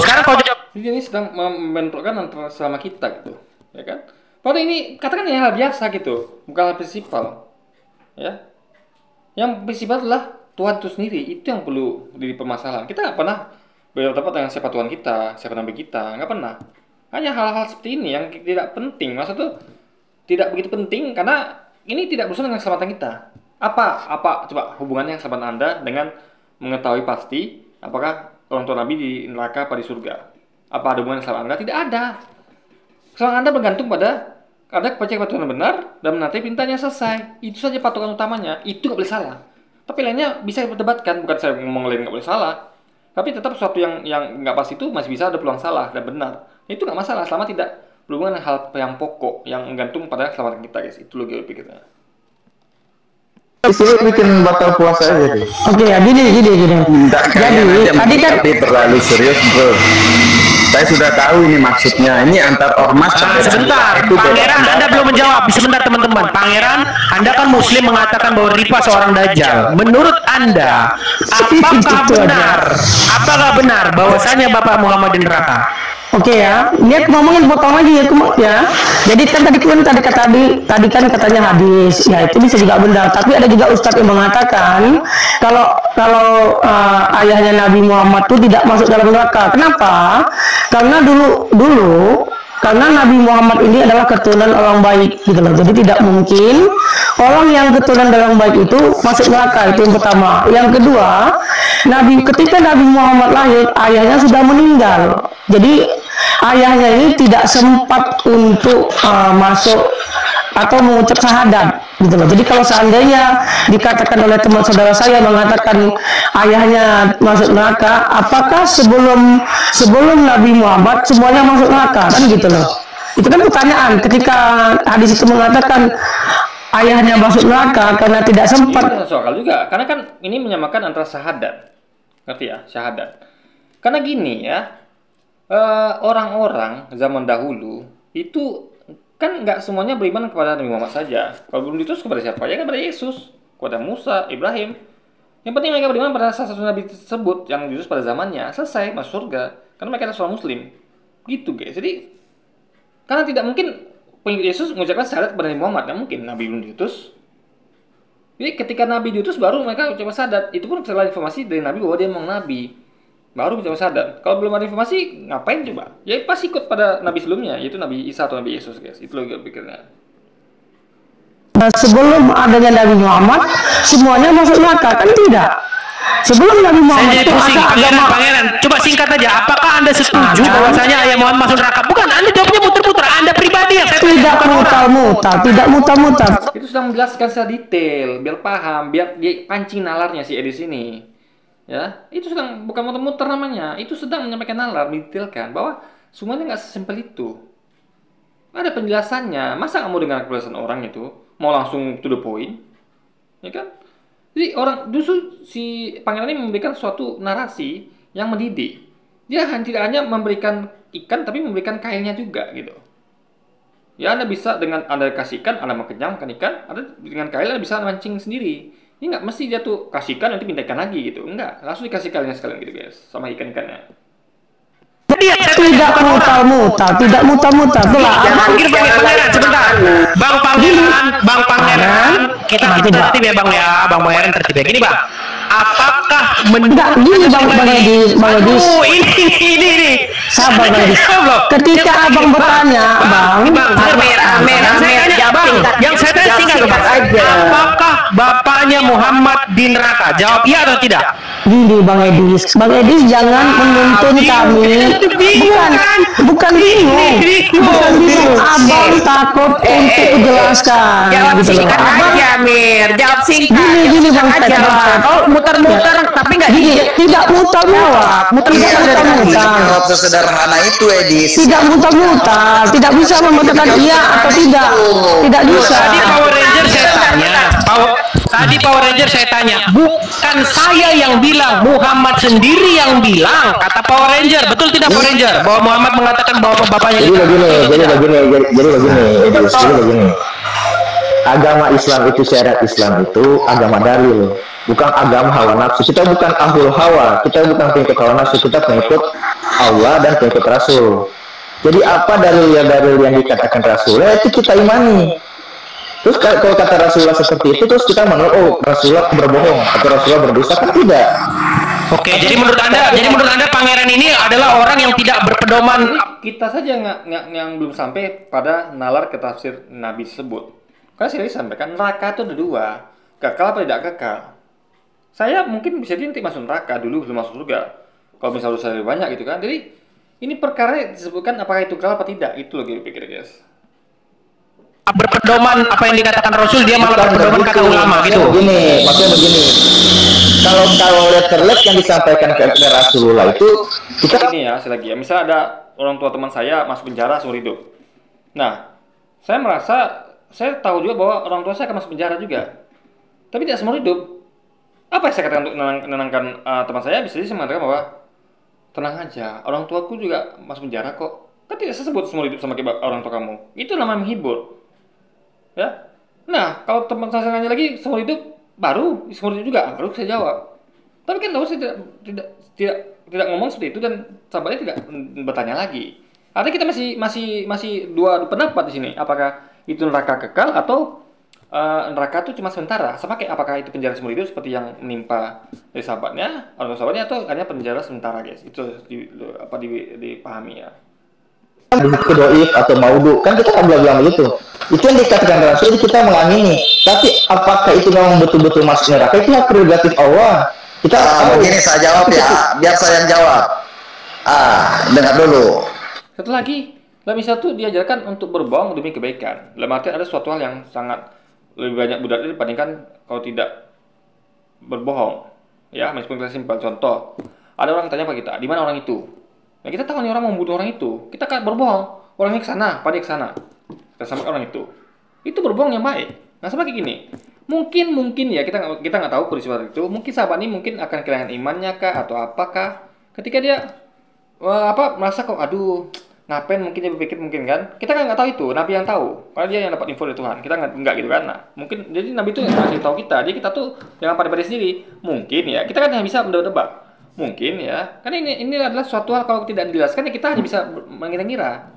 [SPEAKER 1] Jadi ini sedang membentukkan antara selama kita gitu, ya kan? Padahal ini katakan ini hal biasa gitu, bukan hal prinsipal, ya. Yang prinsipal adalah Tuhan itu sendiri, itu yang perlu dipermasalahan. Kita nggak pernah berdebat dengan siapa Tuhan kita, siapa Nabi kita, nggak pernah. Hanya hal-hal seperti ini yang tidak penting, maksud tuh tidak begitu penting karena ini tidak berurusan dengan keselamatan kita. Apa coba hubungannya keselamatan Anda dengan mengetahui pasti apakah orang tua Nabi di neraka apa di surga? Apa ada hubungan keselamatan Anda? Tidak ada. Keselamatan Anda bergantung pada Anda percaya kepada Tuhan yang benar dan menaati perintahnya selesai. Itu saja patokan utamanya. Itu nggak boleh salah. Tapi lainnya bisa diperdebatkan. Bukan saya ngomong lain nggak boleh salah. Tapi tetap sesuatu yang nggak pas itu masih bisa ada peluang salah dan benar. Itu nggak masalah selama tidak berhubungan dengan hal yang pokok yang menggantung pada keselamatan kita, guys. Itu logi pikirnya.
[SPEAKER 3] Di sini bikin batal puasa aja deh.
[SPEAKER 4] Oke ya, gini. Jadi tadi kan
[SPEAKER 6] terlalu serius bro. Saya sudah tahu ini maksudnya. Ini antar ormas.
[SPEAKER 2] Sebentar, Pangeran, Anda belum menjawab. Sebentar teman-teman. Pangeran, Anda kan muslim mengatakan bahwa Rifa seorang dajjal. Menurut Anda, apakah benar bahwasanya Bapak Muhammad di neraka?
[SPEAKER 4] Oke ya, lihat ngomongin potong lagi ya. Jadi kan tadi kan katanya hadis, ya itu bisa juga benar. Tapi ada juga ustadz yang mengatakan kalau ayahnya Nabi Muhammad itu tidak masuk dalam neraka. Kenapa? Karena dulu karena Nabi Muhammad ini adalah keturunan orang baik gitu loh. Jadi tidak mungkin orang yang keturunan orang baik itu masuk neraka. Itu yang pertama. Yang kedua, ketika Nabi Muhammad lahir, ayahnya sudah meninggal. Jadi ayahnya ini tidak sempat untuk masuk atau mengucap syahadat gitu loh. Jadi kalau seandainya dikatakan oleh teman saudara saya mengatakan ayahnya masuk neraka, apakah sebelum Nabi Muhammad semuanya masuk neraka kan gitu loh. Itu kan pertanyaan ketika hadis itu mengatakan ayahnya masuk neraka karena tidak sempat.
[SPEAKER 1] Ini soal juga karena kan ini menyamakan antara syahadat. Ngerti ya? Syahadat. Karena gini ya, orang-orang zaman dahulu itu kan nggak semuanya beriman kepada Nabi Muhammad saja. Kalau belum diutus kepada siapa? Ya kepada Yesus, kepada Musa, Ibrahim. Yang penting mereka beriman pada salah satu nabi tersebut yang diutus pada zamannya. Selesai, masuk surga. Karena mereka adalah seorang muslim. Gitu guys. Jadi karena tidak mungkin pengikut Yesus mengucapkan syahadat kepada Nabi Muhammad. Nggak mungkin. Nabi belum diutus. Jadi ketika Nabi diutus baru mereka ucapkan syahadat. Itu pun setelah informasi dari Nabi bahwa dia memang Nabi. Baru kita sadar. Kalau belum ada informasi, ngapain coba? Ya pasti ikut pada nabi sebelumnya, yaitu Nabi Isa atau Nabi Yesus, guys. Itu loh pikirnya.
[SPEAKER 4] Sebelum adanya Nabi Muhammad, semuanya masuk neraka kan tidak? Sebelum Nabi Muhammad itu ada agama.
[SPEAKER 2] Pangeran, coba singkat aja. Apakah Anda setuju bahwasanya ayah Muhammad masuk neraka? Bukan, Anda jawabnya muter-muter. Anda pribadi yang
[SPEAKER 4] tidak mutar-mutar.
[SPEAKER 1] Itu sudah menjelaskan secara detail, biar paham, biar dia pancing nalarnya si Edis ini. Ya, itu sedang bukan muter-muter namanya. Itu sedang menyampaikan nalar, mendetailkan bahwa semuanya nggak sesimpel itu. Ada penjelasannya. Masa nggak mau dengar penjelasan orang itu? Mau langsung to the point? Ya kan? Jadi justru si pangeran ini memberikan suatu narasi yang mendidik. Dia tidak hanya memberikan ikan, tapi memberikan kailnya juga gitu. Ya, Anda bisa dengan Anda kasih ikan, Anda mau kenyang makan ikan, Anda dengan kail Anda bisa mancing sendiri. Ini nggak mesti dia tuh kasihkan nanti minta ikan lagi gitu. Enggak, langsung dikasih kailnya sekalian gitu guys, sama ikan-ikannya.
[SPEAKER 4] Tidak mutar-mutar.
[SPEAKER 2] Pangeran sebentar. Bang Pangeran, kita tertib ya Bang ya. Bang Pangeran tertib ya. Gini Bang, apakah
[SPEAKER 4] gini Bang Edis.
[SPEAKER 2] Ini.
[SPEAKER 4] Sabar Bang Edis. Ketika Abang bertanya, Bang,
[SPEAKER 2] yang saya tanya singkat Bang. Apakah bapaknya Muhammad di neraka? Jawab iya atau tidak?
[SPEAKER 4] Gini Bang Edis jangan menuntun kami. Bukan bingung. Abang takut untuk menjelaskan.
[SPEAKER 5] Jawab
[SPEAKER 4] gitu loh.
[SPEAKER 5] singkat aja, Mir. Jawab singkat.
[SPEAKER 4] Gini Bang
[SPEAKER 5] aja. Oh, muter-muter tapi nggak
[SPEAKER 4] tidak muter-muter.
[SPEAKER 3] Jawab sesederhana itu, Edis.
[SPEAKER 4] Tidak muter-muter. Tidak bisa membedakan iya atau tidak. Tidak bisa.
[SPEAKER 2] Tadi Power Ranger saya tanya, bukan saya yang bilang, Muhammad sendiri yang bilang, kata Power Ranger, betul tidak Power Ranger? Bahwa Muhammad mengatakan bahwa bapaknya
[SPEAKER 3] jadi begini. Agama Islam itu, syariat Islam itu agama dalil, bukan agama hawa nafsu. Kita bukan ahlul hawa, kita bukan pengikut hawa nafsu, kita pengikut Allah dan pengikut Rasul. Jadi apa dalil yang dikatakan Rasul, itu kita imani. Terus kalau kata Rasulullah seperti itu, terus kita menurut Rasulullah berbohong atau Rasulullah berdosa, kan tidak.
[SPEAKER 2] Oke, jadi menurut anda pangeran ini adalah orang yang tidak berpedoman.
[SPEAKER 1] Kita saja yang belum sampai pada nalar ke tafsir Nabi tersebut. Karena saya sampaikan neraka itu ada dua, kekal apa tidak kekal. Saya mungkin bisa nanti masuk neraka dulu belum masuk surga. Kalau misalnya saya lebih banyak gitu kan. Jadi ini perkara disebutkan apakah itu kekal apa tidak, itu loh pikir guys.
[SPEAKER 2] Berpedoman apa yang dikatakan Rasul, dia malah berpedoman kata ulama gitu.
[SPEAKER 3] Maksudnya begini. Kalau letter-letter yang disampaikan ke Rasulullah itu kita
[SPEAKER 1] ini ya, selagi ya. Misalnya ada orang tua teman saya masuk penjara seumur hidup. Nah, saya tahu juga bahwa orang tua saya akan masuk penjara juga. Tapi tidak seumur hidup. Apa yang saya katakan untuk menenangkan teman saya? Bisa saya mengatakan bahwa tenang aja, orang tuaku juga masuk penjara kok. Kan tidak sebut seumur hidup sama orang tua kamu. Itu namanya menghibur. Ya. Nah, kalau teman saya nanya lagi seumur hidup baru juga, baru saya jawab. Tapi kan saya tidak ngomong seperti itu dan sahabatnya tidak bertanya lagi. Artinya kita masih dua pendapat di sini. Apakah itu neraka kekal atau neraka itu cuma sementara? Sama kayak apakah itu penjara seumur hidup seperti yang menimpa sahabatnya, orang sahabatnya, atau hanya penjara sementara, guys? Itu dipahami ya.
[SPEAKER 3] Doif atau maudu, kan kita nggak bilang begitu. Itu yang dikatakan Rasul, kita mengamini. Tapi apakah itu memang betul-betul masuk neraka? Itu prerogatif Allah. Kita begini saya jawab ya, biar saya yang jawab. Dengar dulu.
[SPEAKER 1] Satu lagi, dalam Islam itu diajarkan untuk berbohong demi kebaikan. Dalam arti ada suatu hal yang sangat lebih banyak mudaratnya dibandingkan kalau tidak berbohong. Ya, meskipun kita simpel. Contoh, ada orang tanya pada kita, di mana orang itu? Nah, kita tahu nih orang mau membunuh orang itu, kita kan berbohong. Orangnya ke sana, pada ke sana. Kita sampai orang itu. Itu berbohong yang baik. Nah, sama kayak gini. Mungkin ya kita nggak tahu peristiwa itu. Mungkin sahabat ini mungkin akan kehilangan imannya kah atau apakah? Ketika dia merasa kok aduh, ngapain mungkin dia berpikir mungkin kan. Kita kan nggak tahu itu, Nabi yang tahu. Karena dia yang dapat info dari Tuhan. Kita nggak gitu kan. Nah, mungkin jadi Nabi itu ngasih tahu kita. Jadi kita tuh jangan pada sendiri. Mungkin ya, kita kan hanya bisa mendebak. Mungkin ya, karena ini adalah suatu hal kalau tidak dijelaskan ya kita hanya bisa mengira-ngira.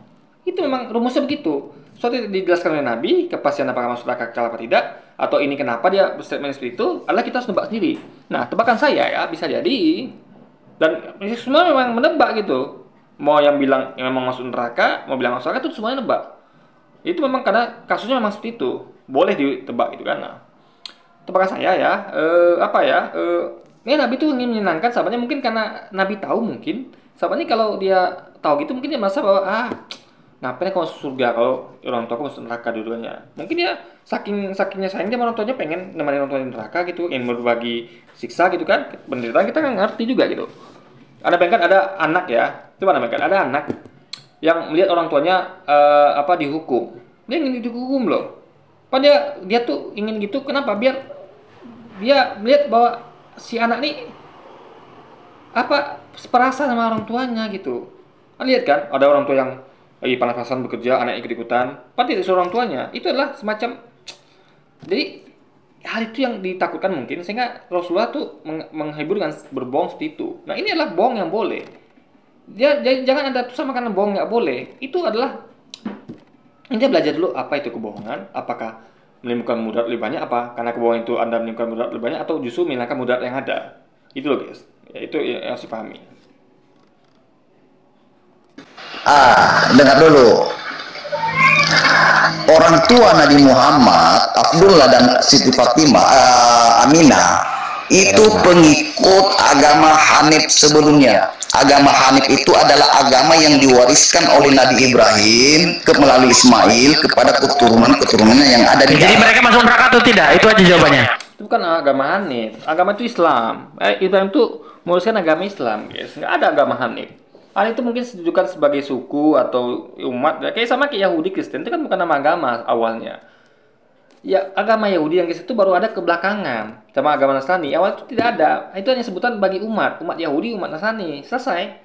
[SPEAKER 1] Itu memang rumusnya begitu. Suatu dijelaskan oleh Nabi, kepastian apakah masuk neraka kekal apa tidak, atau ini kenapa dia berstatement seperti itu, adalah kita harus nebak sendiri. Nah, tebakan saya ya bisa jadi, dan semua memang menebak gitu. Mau yang bilang yang memang masuk neraka, mau bilang masuk neraka itu semuanya nebak. Itu memang karena kasusnya memang seperti itu, boleh ditebak gitu kan. Nah, tebakan saya ya, ini Nabi tuh ingin menyenangkan sahabatnya, mungkin karena Nabi tahu mungkin sahabatnya kalau dia tahu gitu mungkin dia merasa bahwa ngapain kalau masuk surga kalau orang tua aku masuk neraka dua-duanya. Mungkin dia sakingnya sayang dia orang tuanya pengen nemenin orang tuanya neraka gitu, ingin berbagi siksa gitu kan, penderitaan kita kan ngerti juga gitu. Ada bayangkan ada anak ya, coba bayangkan ada anak yang melihat orang tuanya dihukum, dia ingin dihukum loh. Padahal dia tuh ingin gitu, kenapa? Biar dia melihat bahwa si anak nih seperasa sama orang tuanya gitu. Lihat kan, ada orang tua yang lagi panas-panasan bekerja, anak ikut-ikutan, padahal tidak seorang tuanya. Itu adalah semacam, jadi hal itu yang ditakutkan mungkin sehingga Rasulullah tuh menghibur dengan berbohong seperti itu. Nah, ini adalah bohong yang boleh. Jangan ada tuh sama karena bohong nggak boleh. Itu adalah Anda belajar dulu apa itu kebohongan, apakah menimbulkan mudarat lebih banyak, apa karena kebohongan itu Anda menimbulkan mudarat lebih banyak atau justru menghilangkan mudarat yang ada. Itu loh guys, ya, itu yang harus dipahami.
[SPEAKER 3] Dengar dulu. Orang tua Nabi Muhammad, Abdullah dan Siti Fatimah, Aminah,
[SPEAKER 7] itu pengikut agama Hanif sebelumnya. Agama Hanif itu adalah agama yang diwariskan oleh Nabi Ibrahim melalui Ismail kepada keturunan-keturunannya yang ada di
[SPEAKER 2] Jadi mereka masuk neraka atau tidak? Itu aja jawabannya.
[SPEAKER 1] Itu bukan agama Hanif. Agama itu Islam. Ibrahim itu meluluskan agama Islam, guys. Nggak ada agama Hanif. Hanif itu mungkin ditujukan sebagai suku atau umat. Kayak sama kayak Yahudi Kristen. Itu kan bukan nama agama awalnya. Ya, agama Yahudi yang itu baru ada kebelakangan. Sama agama Nasrani. Awal itu tidak ada. Itu hanya sebutan bagi umat. Umat Yahudi, umat Nasrani. Selesai.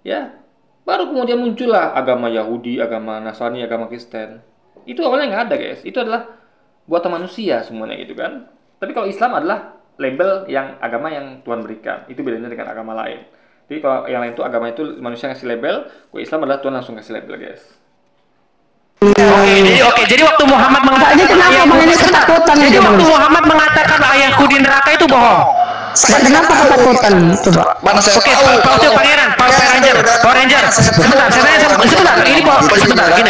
[SPEAKER 1] Ya. Baru kemudian muncullah agama Yahudi, agama Nasrani, agama Kristen. Itu awalnya nggak ada, guys. Itu adalah buatan manusia semuanya gitu kan. Tapi kalau Islam adalah label yang agama yang Tuhan berikan. Itu bedanya dengan agama lain. Jadi kalau yang lain itu agama itu manusia ngasih label, kalau Islam adalah Tuhan langsung kasih label, guys.
[SPEAKER 2] Jadi waktu Muhammad mengatakan jadi waktu Muhammad mengatakan ayahku di neraka itu bohong.
[SPEAKER 4] Kenapa ketakutan? Coba.
[SPEAKER 2] Oke, Power Ranger. Sebentar, ini sebentar gini.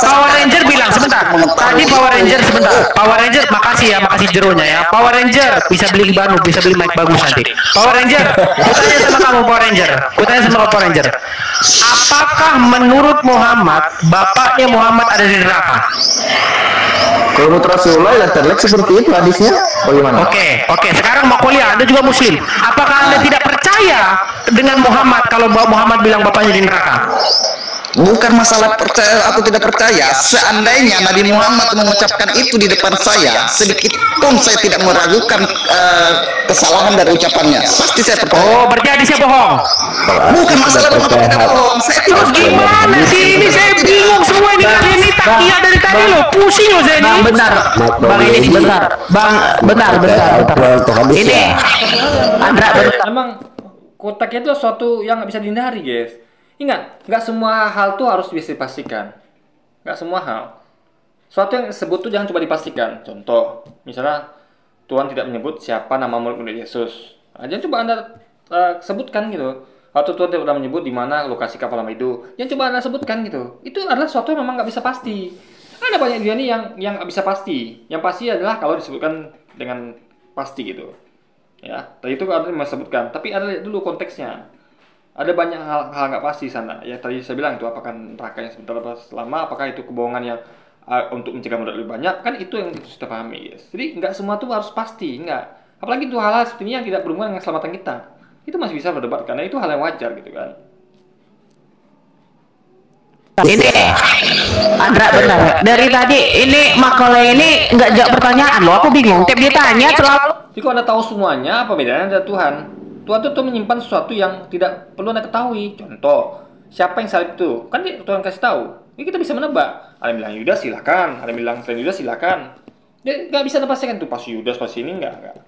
[SPEAKER 2] Power Ranger bilang sebentar. Tadi Power Ranger sebentar. Power Ranger makasih jeronya ya. Power Ranger bisa beli mic bagus nanti. Power Ranger, kutanya sama kamu Power Ranger. Apakah menurut Muhammad bapaknya Muhammad ada di neraka?
[SPEAKER 3] Kalau menurut Rasulullah yang terlihat seperti itu hadisnya. Bagaimana?
[SPEAKER 2] Oke. Sekarang mau kuliah, Anda juga Muslim. Apakah Anda tidak percaya dengan Muhammad kalau Muhammad bilang bapaknya di neraka?
[SPEAKER 7] Bukan masalah percaya atau tidak percaya. Seandainya Nabi Muhammad mengucapkan itu di depan saya, sedikit pun saya tidak meragukan kesalahan dari ucapannya. Pasti saya percaya.
[SPEAKER 2] Oh, berarti hadisnya bohong.
[SPEAKER 7] Bukan masalah bohong.
[SPEAKER 2] Terus gimana sih ini? Saya bingung semua ini. Ini takia dari tadi loh, pusing loh saya ini.
[SPEAKER 4] Benar. Bang ini benar. Ini Andra benar.
[SPEAKER 1] Memang kotak itu suatu yang nggak bisa dihindari, guys. Ingat, nggak semua hal tuh harus bisa dipastikan. Nggak semua hal. Suatu yang disebut tuh jangan coba dipastikan. Contoh, misalnya Tuhan tidak menyebut siapa nama murid-murid Yesus. Jangan coba Anda sebutkan gitu. Atau Tuhan tidak menyebut di mana lokasi kapal itu. Jangan coba Anda sebutkan gitu. Itu adalah suatu yang memang nggak bisa pasti. Ada banyak dunia nih yang nggak bisa pasti. Yang pasti adalah kalau disebutkan dengan pasti gitu. Ya, tadi itu Anda disebutkan. Tapi ada dulu konteksnya. Ada banyak hal nggak pasti sana. Ya tadi saya bilang itu apakah nerakanya sebentar atau selama, apakah itu kebohongan yang untuk mencegah mudarat lebih banyak, kan itu yang kita pahami, guys. Jadi nggak semua itu harus pasti, nggak. Apalagi itu hal-hal seperti ini yang tidak berhubungan dengan keselamatan kita. Itu masih bisa berdebat karena itu hal yang wajar gitu kan.
[SPEAKER 5] Ini Andra benar. Dari tadi ini makalah ini nggak jawab pertanyaan loh. Aku bingung. Tiap dia tanya selalu.
[SPEAKER 1] Jadi kalau Anda tahu semuanya, apa bedanya dengan Tuhan? Tuhan itu menyimpan sesuatu yang tidak perlu Anda ketahui. Contoh, siapa yang salib itu? Kan Tuhan kasih tahu. Ini kita bisa menebak. Ada yang bilang Yudas silakan, ada yang bilang selain Yudas silakan. Dia nggak bisa dipastikan tuh pasti Yudas pasti ini enggak.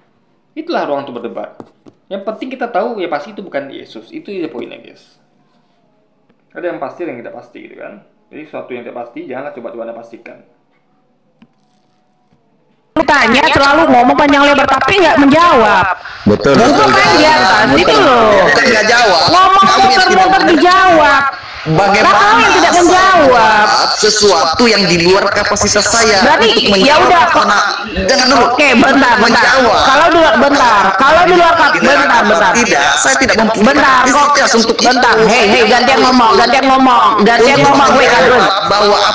[SPEAKER 1] Itulah ruang untuk berdebat. Yang penting kita tahu ya pasti itu bukan Yesus. Itu aja poinnya, guys. Ada yang pasti dan yang tidak pasti gitu kan. Jadi sesuatu yang tidak pasti janganlah coba-coba Anda pastikan.
[SPEAKER 5] Tanya selalu ngomong panjang lebar tapi nggak menjawab.
[SPEAKER 3] Betul.
[SPEAKER 5] Kan di atas itu loh.
[SPEAKER 7] Nggak jawab.
[SPEAKER 5] Ngomong muter-muter dijawab.
[SPEAKER 7] Bagaimana
[SPEAKER 5] yang tidak menjawab
[SPEAKER 7] sesuatu yang di luar kapasitas saya?
[SPEAKER 5] Berarti ya udah kok.
[SPEAKER 7] Jangan dulu.
[SPEAKER 5] Oke, bentar. Kalau di luar bentar.
[SPEAKER 7] Tidak, saya tidak
[SPEAKER 5] bentar kok. Bentar. Hei, gantian ngomong. Weh, Adrun.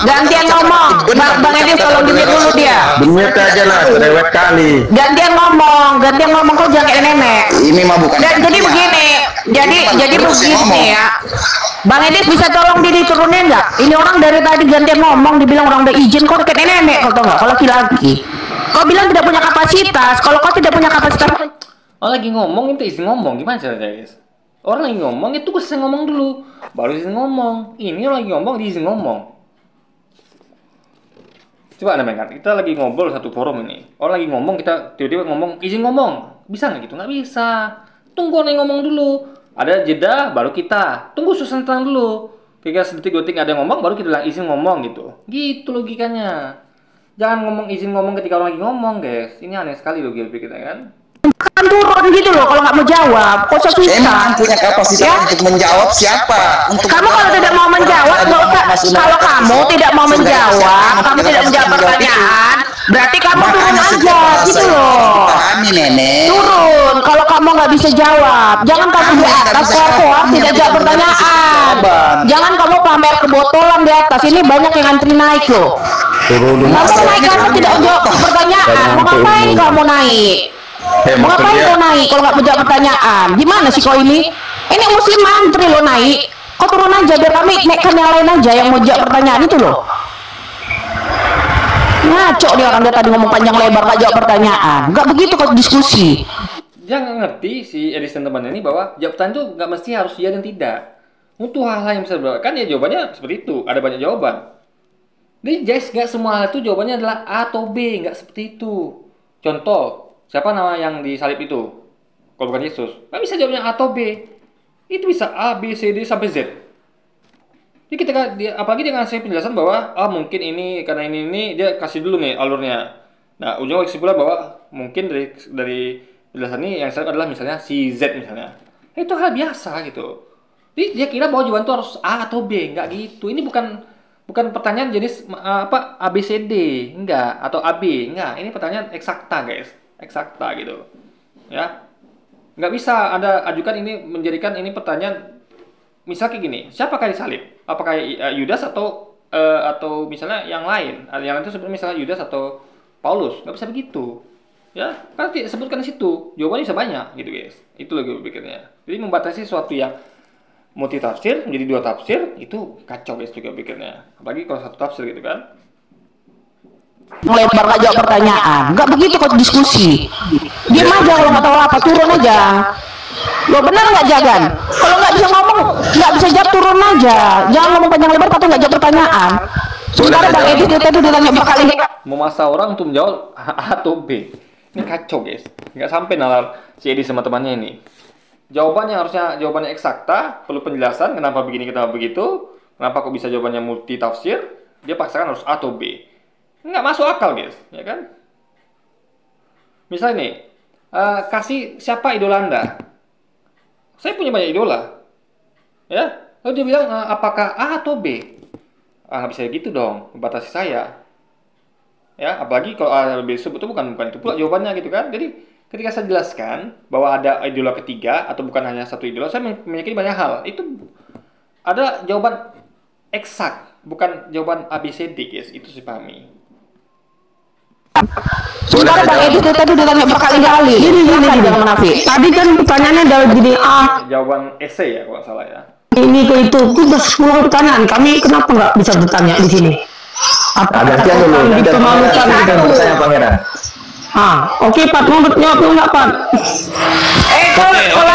[SPEAKER 5] Gantian ngomong. Bang Edi tolong dimute dulu dia.
[SPEAKER 3] Dimute aja lah, lewat kali.
[SPEAKER 5] Gantian ngomong kok jangan kayak nenek.
[SPEAKER 7] Ini mah bukan.
[SPEAKER 5] Jadi begini. Jadi begini ya. Bang Edis bisa tolong diturunin nggak? Ini orang dari tadi gantian ngomong, dibilang orang udah izin kok kayak nenek, kau tau nggak? Kalau laki-laki, kau bilang tidak punya kapasitas. Kalau kau tidak punya kapasitas,
[SPEAKER 1] lagi ngomong itu izin ngomong, gimana caranya, guys? Orang lagi ngomong itu selesai ngomong dulu, baru izin ngomong. Ini orang lagi ngomong, diizin ngomong. Coba Anda bayangkan, kita lagi ngobrol satu forum ini. Orang lagi ngomong, kita tiba-tiba ngomong, izin ngomong. Bisa nggak gitu? Nggak bisa. Tunggu orang yang ngomong dulu. Ada jeda, baru kita tunggu susun tenang dulu. Ketika sedetik-detik ada yang ngomong, baru kita bilang izin ngomong gitu. Gitu logikanya. Jangan izin ngomong ketika orang lagi ngomong, guys. Ini aneh sekali logika kita kan.
[SPEAKER 5] Kan turun gitu loh kalau nggak mau jawab. Kok susah?
[SPEAKER 7] Emang punya kapasitas untuk menjawab siapa?
[SPEAKER 5] Kamu kalau tidak mau menjawab, kalau kamu tidak mau menjawab, kamu tidak menjawab pertanyaan, berarti kamu turun aja gitu loh.
[SPEAKER 7] Pahami nenek.
[SPEAKER 5] Turun nggak bisa jawab. Jangan kamu di atas trotoar tidak jawab pertanyaan. Jangan kamu pamer kebotolan di atas. Ini banyak yang antri naik loh. Kamu naik kamu tidak jawab pertanyaan. Mau ngapain kamu naik? Mau ngapain kau naik kalau nggak menjawab pertanyaan? Gimana sih kau ini? Ini muslim antri lo naik. Kau turun aja biar kami naikkan yang lain aja yang mau jawab pertanyaan itu loh. Ngaco nih orang dia tadi ngomong panjang lebar nggak jawab pertanyaan. Nggak begitu kok diskusi.
[SPEAKER 1] Dia nggak ngerti si Edison teman ini bahwa jawaban itu nggak mesti harus iya dan tidak. Untuk hal-hal yang bisa kan ya jawabannya seperti itu. Ada banyak jawaban. Jadi guys, nggak semua hal itu jawabannya adalah A atau B, nggak seperti itu. Contoh, siapa nama yang disalib itu? Kalau bukan Yesus, nggak bisa jawabnya A atau B. Itu bisa A, B, C, D sampai Z. Jadi ketika dia, apalagi dia ngasih penjelasan bahwa mungkin ini karena ini dia kasih dulu nih alurnya. Nah ujungnya kesimpulan bahwa mungkin dari penjelasan ini yang saya adalah misalnya si Z misalnya. Itu hal biasa gitu. Jadi dia kira bahwa jawaban itu harus A atau B, nggak gitu. Ini bukan pertanyaan jenis apa A B C D, enggak, atau A B, enggak. Ini pertanyaan eksakta guys, eksakta gitu. Ya, nggak bisa Anda ajukan ini menjadikan ini pertanyaan. Misal kayak gini, siapakah disalib? Apakah Yudas atau misalnya yang lain? Yang itu sebenarnya misalnya Yudas atau Paulus, nggak bisa begitu. Ya, kan disebutkan di situ. Jawabannya bisa banyak gitu guys. Itu lagi pikirnya. Jadi membatasi sesuatu yang multi tafsir menjadi dua tafsir itu kacau guys juga pikirnya. Apalagi kalau satu tafsir gitu kan.
[SPEAKER 5] Melebar nggak jawab pertanyaan. Nggak begitu kok diskusi. Diam aja kalau nggak tahu apa, turun aja. Lo benar nggak Jagan? Kalau nggak bisa ngomong, nggak bisa jawab, turun aja. Jangan ngomong panjang lebar tapi nggak jawab pertanyaan. Sementara Bang Edi tadi ditanya berkali.
[SPEAKER 1] Memaksa orang untuk menjawab A atau B. Ini kacau guys. Nggak sampai nalar si Edi sama temannya ini. Jawabannya harusnya jawabannya eksakta, perlu penjelasan kenapa begini, kenapa begitu, kenapa kok bisa jawabannya multi tafsir. Dia paksakan harus A atau B. Nggak masuk akal guys, ya kan? Misalnya nih, kasih siapa idola Anda? Saya punya banyak idola, ya. Lalu dia bilang apakah A atau B? Nggak bisa gitu dong, membatasi saya. Ya, apalagi kalau A atau B itu bukan itu pula jawabannya gitu kan. Jadi ketika saya jelaskan bahwa ada idola ketiga atau bukan hanya satu idola, saya meyakini banyak hal. Itu ada jawaban eksak, bukan jawaban A B C D guys. Itu sih pahami.
[SPEAKER 5] Sementara Bang Edi tadi ditanya berkali-kali. Gini jangan menafik. Tadi kan pertanyaannya dari gini
[SPEAKER 1] jawaban esai ya kalau salah ya.
[SPEAKER 4] Ini ke itu udah 10 pertanyaan. Kami kenapa nggak bisa bertanya di sini? Apa
[SPEAKER 3] gantian dulu,
[SPEAKER 4] dipermalukan gitu?
[SPEAKER 3] Bertanya Pangeran.
[SPEAKER 4] Oke Pak, mau jawab dulu nggak Pak?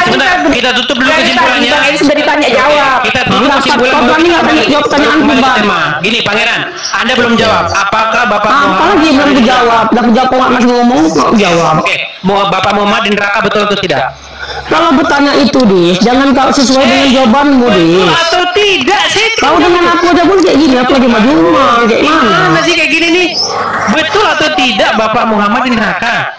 [SPEAKER 2] Sebentar, kita tutup dulu kesimpulannya.
[SPEAKER 5] Bang Edi sudah ditanya jawab.
[SPEAKER 2] Kita tutup kesimpulan.
[SPEAKER 4] Pak nggak tanya jawab pertanyaan Pak.
[SPEAKER 2] Gini Pangeran, Anda belum jawab. Apakah Bapak
[SPEAKER 4] Apalagi belum dijawab? Udah dijawab kok masih ngomong kok jawab.
[SPEAKER 2] Oke, mau Bapak Muhammad di neraka betul atau tidak?
[SPEAKER 4] Kalau bertanya itu Dis, jangan kau sesuai dengan jawabanmu Dis.
[SPEAKER 2] Atau tidak sih?
[SPEAKER 4] Kau dengan aku aja pun kayak gini, aku lagi maju kayak mana?
[SPEAKER 2] Sih kayak gini nih? Betul atau tidak Bapak Muhammad di neraka?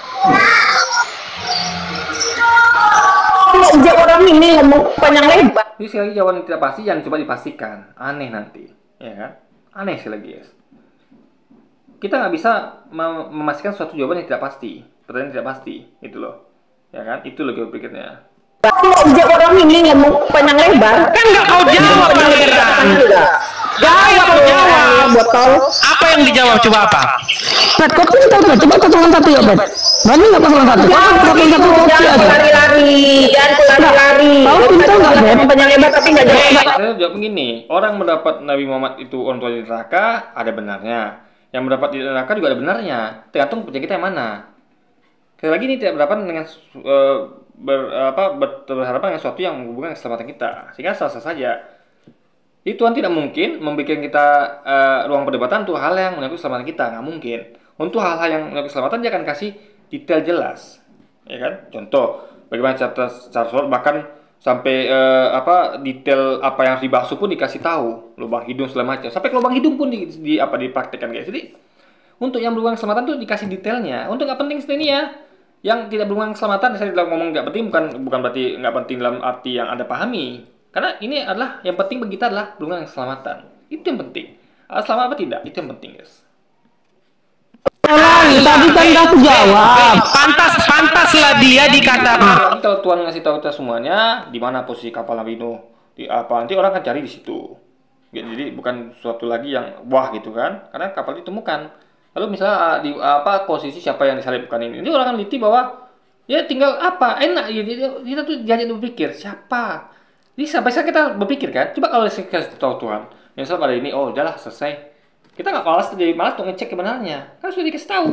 [SPEAKER 5] Sejak orang ini ngomong panjang lebar.
[SPEAKER 1] Ini sekali lagi jawaban yang tidak pasti yang coba dipastikan. Aneh nanti, ya kan? Aneh sekali lagi guys. Kita nggak bisa memastikan suatu jawaban yang tidak pasti, pertanyaan tidak pasti, gitu loh. Ya kan? Itu loh gue pikirnya.
[SPEAKER 5] Sejak orang ini ngomong panjang lebar.
[SPEAKER 2] Kan nggak kau jawab Pangeran. Jawab.
[SPEAKER 5] Botol.
[SPEAKER 2] Apa yang dijawab coba apa?
[SPEAKER 4] Pat, kau tuh tahu coba pasangan satu ya Pat. Berani nggak pasangan satu? Kau pakai satu kopi aja.
[SPEAKER 5] Lari-lari, jangan lari-lari.
[SPEAKER 4] Kau pintar nggak Pat?
[SPEAKER 5] Panjang lebar tapi nggak jawab.
[SPEAKER 1] Saya jawab begini, orang mendapat Nabi Muhammad itu orang tua di neraka ada benarnya. Yang mendapat di neraka juga ada benarnya. Tergantung punya kita yang mana. Sekali lagi ini tidak berhadapan dengan berhadapan dengan sesuatu yang menghubungkan keselamatan kita. Sehingga sah-sah saja. Itu Tuhan tidak mungkin membuat kita ruang perdebatan untuk hal yang menyangkut keselamatan kita, nggak mungkin. Untuk hal-hal yang menyangkut keselamatan dia akan kasih detail jelas, ya kan? Contoh, bagaimana cara sholat, bahkan sampai detail apa yang harus dibasuh pun dikasih tahu, lubang hidung segala macam, sampai ke lubang hidung pun dipraktekkan guys. Jadi untuk yang berhubungan keselamatan tuh dikasih detailnya. Untuk nggak penting seperti ini ya. Yang tidak berhubungan keselamatan, saya tidak ngomong nggak penting, bukan berarti nggak penting dalam arti yang Anda pahami. Karena ini adalah yang penting bagi kita adalah berhubungan keselamatan. Itu yang penting. Selamat apa tidak? Itu yang penting, guys.
[SPEAKER 4] Tadi kan nggak jawab.
[SPEAKER 2] Pantaslah dia dikatakan.
[SPEAKER 1] Kalau Tuhan ngasih tahu kita semuanya, di mana posisi kapal Nabi Nuh, di apa, nanti orang akan cari di situ. Jadi bukan suatu lagi yang wah gitu kan, karena kapal ditemukan. Lalu misalnya di apa posisi siapa yang disalibkan ini orang akan teliti bahwa ya tinggal apa enak ya, kita tuh jangan berpikir siapa. Jadi sampai saat kita berpikir kan, coba kalau kita tahu Tuhan, misal pada ini oh udahlah selesai, kita nggak malas jadi malas untuk ngecek kebenarannya, kan sudah dikasih tahu.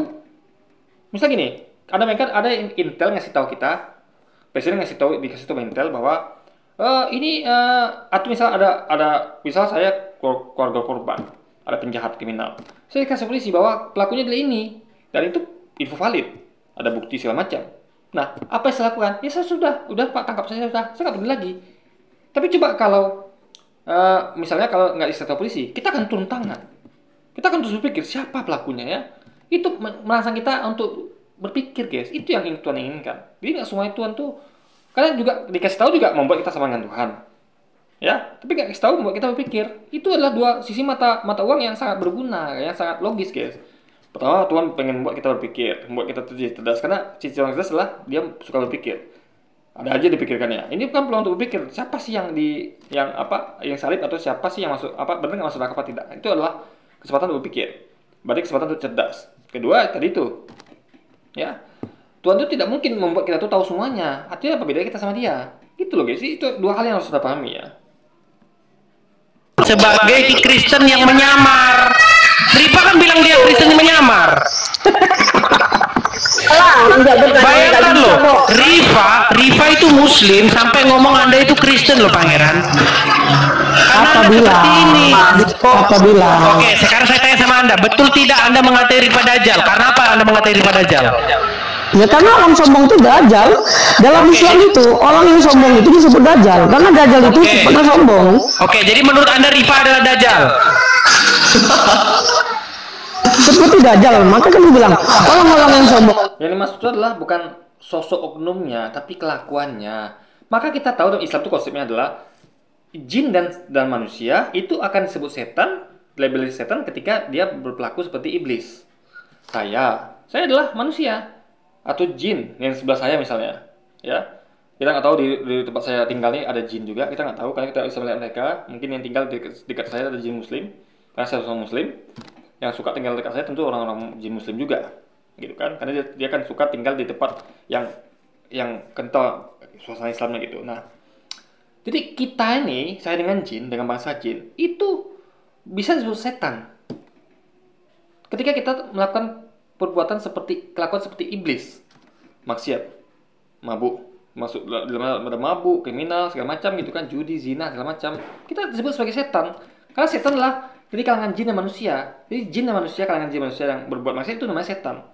[SPEAKER 1] Misal gini, ada Intel ngasih tahu kita, presiden dikasih tahu Intel bahwa atau misal ada misal saya keluarga korban, ada penjahat kriminal. Saya dikasih polisi bahwa pelakunya adalah ini, dan itu info valid, ada bukti segala macam. Nah, apa yang saya lakukan? Ya saya udah Pak tangkap saya nggak peduli lagi. Tapi coba kalau misalnya kalau nggak dikasih tahu polisi, kita akan turun tangan, kita akan terus berpikir siapa pelakunya ya. Itu merangsang kita untuk berpikir guys, itu yang Tuhan inginkan. Jadi nggak semuanya Tuhan tuh, karena juga dikasih tahu juga membuat kita sama dengan Tuhan. Ya, tapi nggak kasih tahu membuat kita berpikir. Itu adalah dua sisi mata uang yang sangat berguna, yang sangat logis, guys. Pertama, Tuhan pengen membuat kita berpikir, membuat kita cerdas. Karena ciri orang cerdas adalah dia suka berpikir. Ada aja dipikirkannya. Ini bukan peluang untuk berpikir. Siapa sih yang salib atau siapa sih yang masuk benar nggak masuk neraka apa tidak? Itu adalah kesempatan untuk berpikir. Berarti kesempatan untuk cerdas. Kedua, tadi itu, ya. Tuhan itu tidak mungkin membuat kita tuh tahu semuanya. Artinya apa bedanya kita sama dia? Gitu loh, guys. Itu dua hal yang harus kita pahami ya.
[SPEAKER 2] Sebagai Kristen yang menyamar. Rifa kan bilang dia Kristen yang menyamar. Bayangkan loh, Rifa itu Muslim sampai ngomong Anda itu Kristen loh Pangeran. Apa bilang? Oke, sekarang saya tanya sama Anda, betul tidak Anda mengatai Rifa Dajjal? Karena apa Anda mengatai Rifa Dajjal?
[SPEAKER 4] Ya karena orang sombong itu dajjal. Dalam Islam itu orang yang sombong itu disebut dajjal. Karena dajjal itu sifatnya sombong.
[SPEAKER 2] Oke, jadi menurut Anda Rifa adalah dajjal?
[SPEAKER 4] Seperti dajjal. Maka kan bilang orang-orang yang sombong.
[SPEAKER 1] Yang dimaksud adalah bukan sosok oknumnya, tapi kelakuannya. Maka kita tahu dalam Islam itu konsepnya adalah jin dan manusia itu akan disebut setan, label setan ketika dia berperilaku seperti iblis. Saya adalah manusia atau jin yang sebelah saya misalnya, ya kita nggak tahu di tempat saya tinggal ini ada jin juga, kita nggak tahu karena kita bisa melihat mereka. Mungkin yang tinggal dekat saya ada jin muslim, karena saya seorang muslim yang suka tinggal dekat saya tentu orang-orang jin muslim juga, gitu kan, karena dia kan suka tinggal di tempat yang kental suasana Islamnya gitu. Nah, jadi kita ini, saya dengan jin, dengan bangsa jin itu bisa disebut setan ketika kita melakukan perbuatan kelakuan seperti iblis, maksiat, mabuk, masuk dalam mabuk, kriminal, segala macam gitu kan, judi, zina, segala macam. Kita disebut sebagai setan. Karena setan adalah dari kalangan jin dan manusia. Jadi jin dan manusia, kalangan jin dan manusia yang berbuat maksiat itu namanya setan.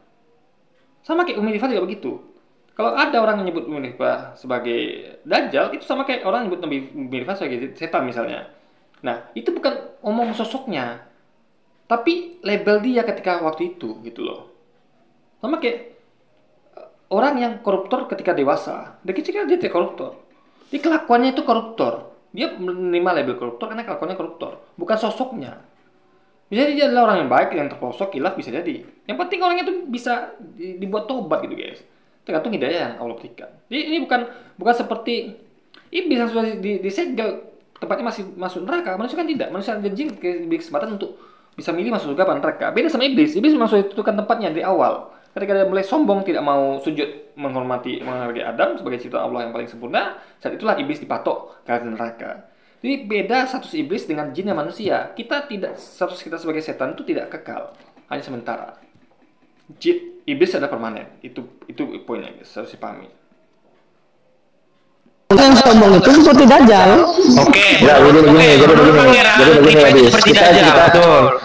[SPEAKER 1] Sama kayak Umi Rifa juga begitu. Kalau ada orang yang nyebut Umi Rifa sebagai dajjal, itu sama kayak orang yang nyebut Umi Rifa sebagai setan misalnya. Nah, itu bukan omong sosoknya, tapi label dia ketika waktu itu gitu loh. Sama kayak orang yang koruptor ketika dewasa. Dari kecil dia tidak koruptor. Di kelakuannya itu koruptor. Dia menerima label koruptor karena kelakuannya koruptor, bukan sosoknya. Bisa jadi dia adalah orang yang baik, yang terpelosok, hilaf, bisa jadi. Yang penting orangnya itu bisa dibuat tobat gitu guys. Tergantung hidayah yang Allah berikan. Jadi ini bukan seperti iblis yang sudah disegel, tempatnya masih masuk neraka. Manusia kan tidak. Manusia dan jin diberi kesempatan untuk bisa milih masuk surga atau neraka. Beda sama iblis. Iblis masuk itu kan tempatnya dari awal. Ketika dia mulai sombong, tidak mau sujud menghargai Adam sebagai ciptaan Allah yang paling sempurna, saat itulah iblis dipatok ke neraka. Jadi beda status iblis dengan jin dan manusia. Status kita sebagai setan itu tidak kekal, hanya sementara. Iblis adalah permanen. Itu poinnya guys, harus dipahami.
[SPEAKER 4] Yang sombong itu seperti dajjal.
[SPEAKER 3] Oke. Ya, jadi begini.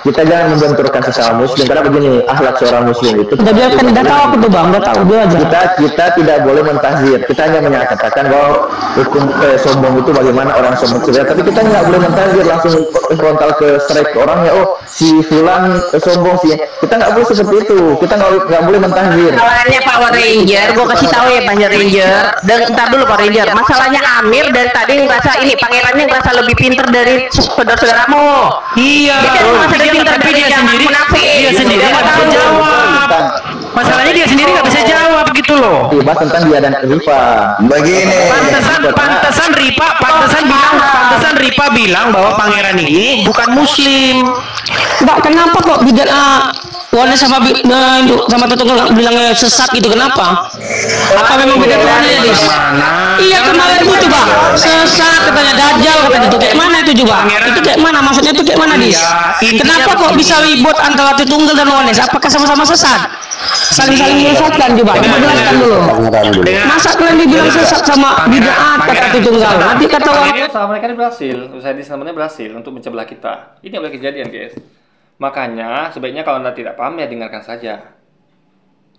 [SPEAKER 3] Kita jangan membenturkan sesama muslim karena begini, akhlak seorang muslim itu.
[SPEAKER 4] Dia kan tidak tahu aku tuh bang, dia tahu dia aja.
[SPEAKER 3] Kita tidak boleh mentahzir. Kita hanya menyatakan bahwa hukum sombong itu bagaimana orang sombong itu. Tapi kita nggak boleh mentahzir langsung frontal ke strike orangnya. Oh, si fulan sombong sih. Kita nggak boleh seperti itu. Kita nggak boleh mentahzir.
[SPEAKER 5] Masalahnya Power Ranger, gue kasih tahu ya Power Ranger. Dan entar dulu Power Ranger. Masalahnya Amir dari tadi ngerasa ini pangerannya ngerasa lebih pinter dari saudara-saudaramu.
[SPEAKER 2] Iya.
[SPEAKER 5] Dia kan ngerasa lebih pinter dari
[SPEAKER 2] dia sendiri.
[SPEAKER 5] Munafik.
[SPEAKER 2] Dia sendiri nggak bisa jawab. Masalahnya dia sendiri nggak bisa jawab gitu loh.
[SPEAKER 3] Dibahas tentang dia dan Rifa.
[SPEAKER 7] Begini.
[SPEAKER 2] Pantesan Rifa bilang bahwa pangeran ini bukan muslim.
[SPEAKER 4] Mbak, kenapa kok bid'ah Wana sama sama tetangga bilangnya sesat gitu, kenapa? Apa memang beda Tuhannya, Dis? Iya, kemarin itu coba sesat katanya, dajjal katanya, itu kayak mana itu coba? Itu kayak mana, maksudnya itu kayak mana, Dis? Kenapa kok bisa ribut antara Tritunggal dan Wanes? Apakah sama-sama sesat? Saling menyesatkan coba, coba jelaskan dulu. Masa kalian dibilang sesat sama bid'ah kata Tritunggal? Nanti kata Wanes.
[SPEAKER 1] Sama mereka berhasil, usaha namanya berhasil untuk mencebelah kita. Ini yang boleh kejadian, guys. Makanya sebaiknya kalau Anda tidak paham ya dengarkan saja.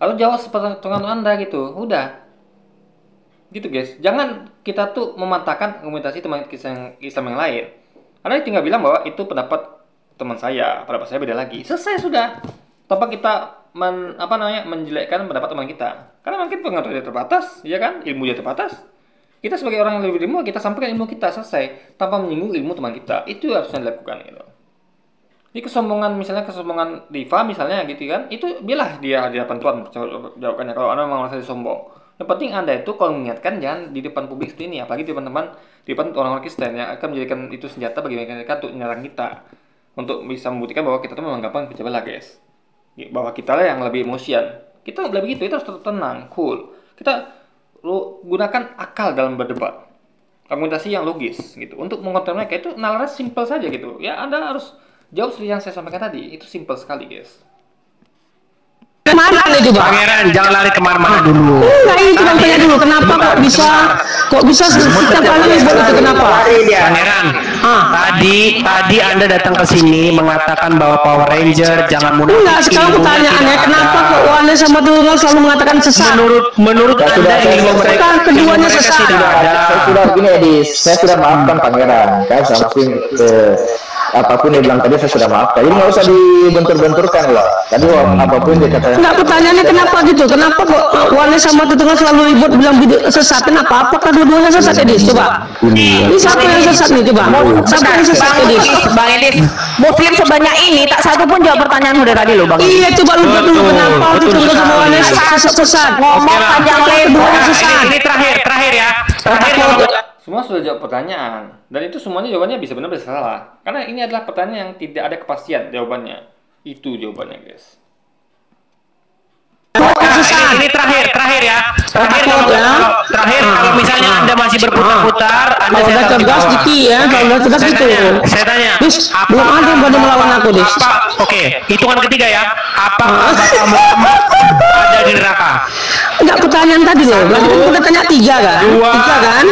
[SPEAKER 1] Atau jawab seperti Anda gitu. Udah. Gitu, guys. Jangan kita tuh mematahkan komunikasi teman Islam yang lain. Anda tinggal bilang bahwa itu pendapat teman saya, pendapat saya beda lagi. Selesai sudah. Tanpa kita menjelekkan pendapat teman kita. Karena mungkin pengetahuan dia terbatas, ya kan? Ilmu dia terbatas. Kita sebagai orang yang lebih ilmu, kita sampaikan ilmu kita selesai tanpa menyinggung ilmu teman kita. Itu harusnya dilakukan gitu. Ini kesombongan, misalnya kesombongan Rifa misalnya gitu kan, itu biarlah dia di hadapan Tuhan jawabannya kalau Anda memang merasa sombong. Yang penting Anda itu kalau mengingatkan jangan di depan publik seperti ini, apalagi di teman-teman, di depan orang-orang Kristen yang akan menjadikan itu senjata bagi mereka untuk menyerang kita, untuk bisa membuktikan bahwa kita tuh memang gampang pecah belah, guys. Bahwa kita lah yang lebih emosian. Kita nggak boleh begitu, kita harus tetap tenang, cool. Kita gunakan akal dalam berdebat, argumentasi yang logis gitu. Untuk mengontrol mereka itu nalarnya simple saja gitu. Ya Anda harus jauh seperti yang saya sampaikan tadi, itu simple sekali, guys.
[SPEAKER 4] Kemana nih coba?
[SPEAKER 2] Pangeran, jangan lari kemana-mana dulu.
[SPEAKER 4] Enggak, ini cuma tanya dulu, kenapa kok bisa setiap kali ribut itu kenapa?
[SPEAKER 2] Pangeran, tadi Anda datang ke sini mengatakan bahwa Power Ranger jangan munafik.
[SPEAKER 4] Enggak, sekarang pertanyaannya kenapa kok Wane sama Tunggal selalu mengatakan sesat?
[SPEAKER 2] Menurut Anda ilmu mereka
[SPEAKER 4] keduanya sesat.
[SPEAKER 3] Saya sudah maafkan Pangeran, kan sampai apapun dia bilang tadi saya sudah maafkan. Jadi nggak usah dibentur-benturkan lah. Tadi apapun dia katakan.
[SPEAKER 4] Enggak, pertanyaannya kenapa gitu? Kenapa kok Wane sama Tunggal selalu ribut bilang sesat? Kenapa? Apakah dua-duanya sesat, Edis? Coba. Ini siapa yang sesat nih? Coba. Siapa yang sesat, Edis?
[SPEAKER 5] Bang Edis, Muslim sebanyak ini tak satu pun jawab pertanyaan udah tadi loh, Bang.
[SPEAKER 4] Iya, coba lupa dulu kenapa Tunggal sama Wane sesat? Ngomong panjang lebar sesat.
[SPEAKER 2] Ini terakhir ya.
[SPEAKER 1] Semua sudah jawab pertanyaan, dan itu semuanya jawabannya bisa benar bisa salah. Karena ini adalah pertanyaan yang tidak ada kepastian jawabannya. Itu jawabannya, guys.
[SPEAKER 2] Ini terakhir ya. Terakhir kalau misalnya Anda masih berputar-putar, Anda
[SPEAKER 4] udah cerdas dikit ya, kalau udah cerdas gitu.
[SPEAKER 2] Saya tanya.
[SPEAKER 4] Dis, belum ada yang berani melawan aku, Dis.
[SPEAKER 2] Oke, hitungan ketiga ya. Apakah Bapak Muhammad ada di neraka?
[SPEAKER 4] Enggak, pertanyaan tadi loh. Berarti kan kita tanya 3 kan? 3 kan?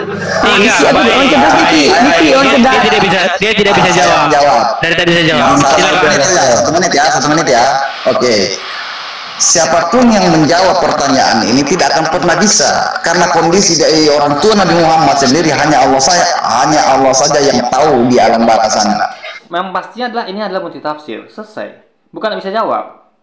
[SPEAKER 4] 3. Orang cerdas dikit, orang cerdas.
[SPEAKER 2] Dia tidak bisa jawab. Dari tadi saya jawab.
[SPEAKER 7] Satu menit ya. Oke. Siapapun yang menjawab pertanyaan ini tidak akan pernah bisa, karena kondisi dari orang tua Nabi Muhammad sendiri hanya Allah saja yang tahu di alam baka sana.
[SPEAKER 1] Memang pastinya adalah ini adalah multitafsir, selesai. Bukan bisa jawab.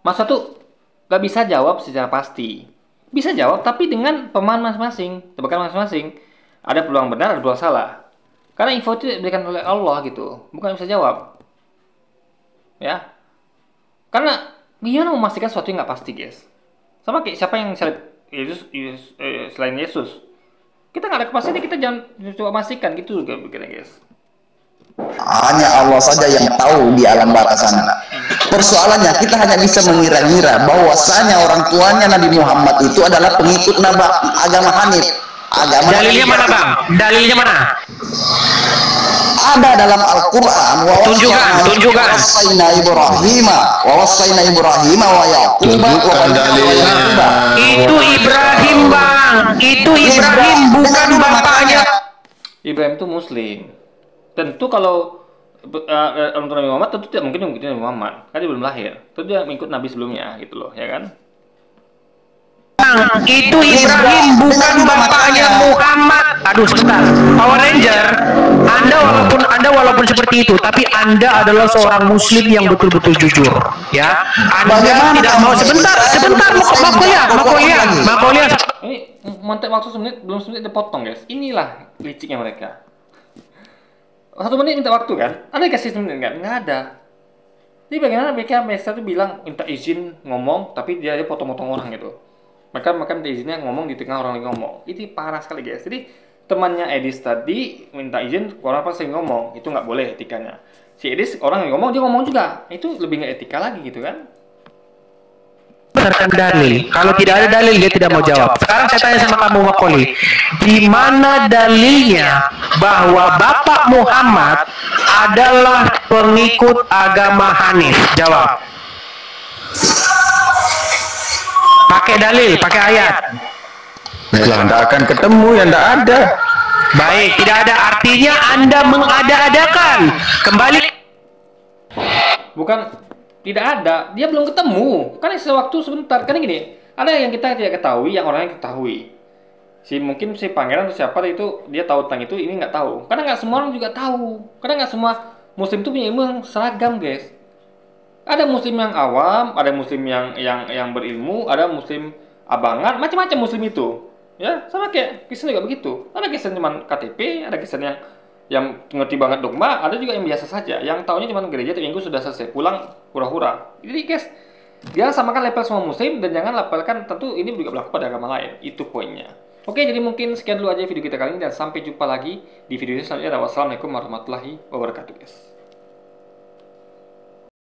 [SPEAKER 1] Masa tuh gak bisa jawab secara pasti. Bisa jawab tapi dengan pemahaman masing-masing, tebakan masing-masing. Ada peluang benar, ada peluang salah. Karena info itu diberikan oleh Allah gitu, bukan bisa jawab. Ya. Karena gimana memastikan sesuatu yang nggak pasti, guys? Sama kayak siapa yang selain Yesus. Kita nggak ada kepastian, kita jangan coba pastikan gitu juga begini, guys.
[SPEAKER 7] Hanya Allah saja yang tahu di alam baka sana. Persoalannya kita hanya bisa mengira-ngira bahwasanya orang tuanya Nabi Muhammad itu adalah pengikut agama Hanif.
[SPEAKER 2] Dalilnya mana, Bang? Dalilnya mana?
[SPEAKER 7] Ada dalam Al-Quran.
[SPEAKER 2] Tunjukkan.
[SPEAKER 7] Wawasaina Ibrahim wa Yaqub.
[SPEAKER 2] Itu Ibrahim, Bang. Itu Ibrahim, bukan bapaknya.
[SPEAKER 1] Ibrahim itu Muslim. Tentu kalau orang tua Nabi Muhammad tentu tidak mungkin mengikuti Nabi Muhammad. Kan dia belum lahir. Tentu dia mengikut Nabi sebelumnya gitu loh, ya kan?
[SPEAKER 2] Itu Ibrahim, bukan bapaknya Muhammad. Aduh, sebentar. Power Ranger, Anda walaupun seperti itu, tapi Anda adalah seorang Muslim yang betul-betul jujur, ya. Anda tidak mau sebentar, Makolia.
[SPEAKER 1] Ini mantek waktu semenit, belum semenit dipotong, guys. Inilah liciknya mereka. 1 menit minta waktu kan? Ada dikasih 1 menit nggak? Nggak ada. Jadi bagaimana mereka tuh bilang minta izin ngomong, tapi dia potong-potong orang gitu. Mereka minta izinnya ngomong di tengah orang lagi ngomong. Itu parah sekali guys. Jadi temannya Edis tadi minta izin orang pas lagi ngomong, itu nggak boleh etikanya. Si Edis orang yang ngomong, dia ngomong juga. Itu lebih nggak etika lagi gitu kan.
[SPEAKER 2] Berdasarkan dalil. Kalau tidak ada dalil, dia tidak mau jawab. Sekarang saya tanya sama kamu, Makoli. Di mana dalilnya bahwa Bapak Muhammad adalah pengikut agama Hanif? Jawab. Pakai dalil, pakai ayat.
[SPEAKER 6] Lah, tidak akan ketemu yang tidak ada.
[SPEAKER 2] Baik, tidak ada artinya Anda mengada-adakan. Kembali.
[SPEAKER 1] Bukan tidak ada, dia belum ketemu. Kan sewaktu sebentar. Karena gini, ada yang kita tidak ketahui, yang orang yang ketahui. Mungkin si pangeran atau siapa itu dia tahu tentang itu, ini nggak tahu. Karena nggak semua orang juga tahu. Karena nggak semua muslim itu punya ilmu yang seragam, guys. Ada muslim yang awam, ada muslim yang berilmu, ada muslim abangan, macam-macam muslim itu. Ya, sama kayak Kristen juga begitu. Ada Kristen cuma KTP, ada Kristen yang ngerti banget dogma, ada juga yang biasa saja. Yang taunya cuma gereja tiap minggu sudah selesai, pulang hura-hura. Jadi guys, jangan samakan level semua muslim dan jangan levelkan, tentu ini juga berlaku pada agama lain. Itu poinnya. Oke, jadi mungkin sekian dulu aja video kita kali ini dan sampai jumpa lagi di video selanjutnya. Wassalamualaikum warahmatullahi wabarakatuh, guys.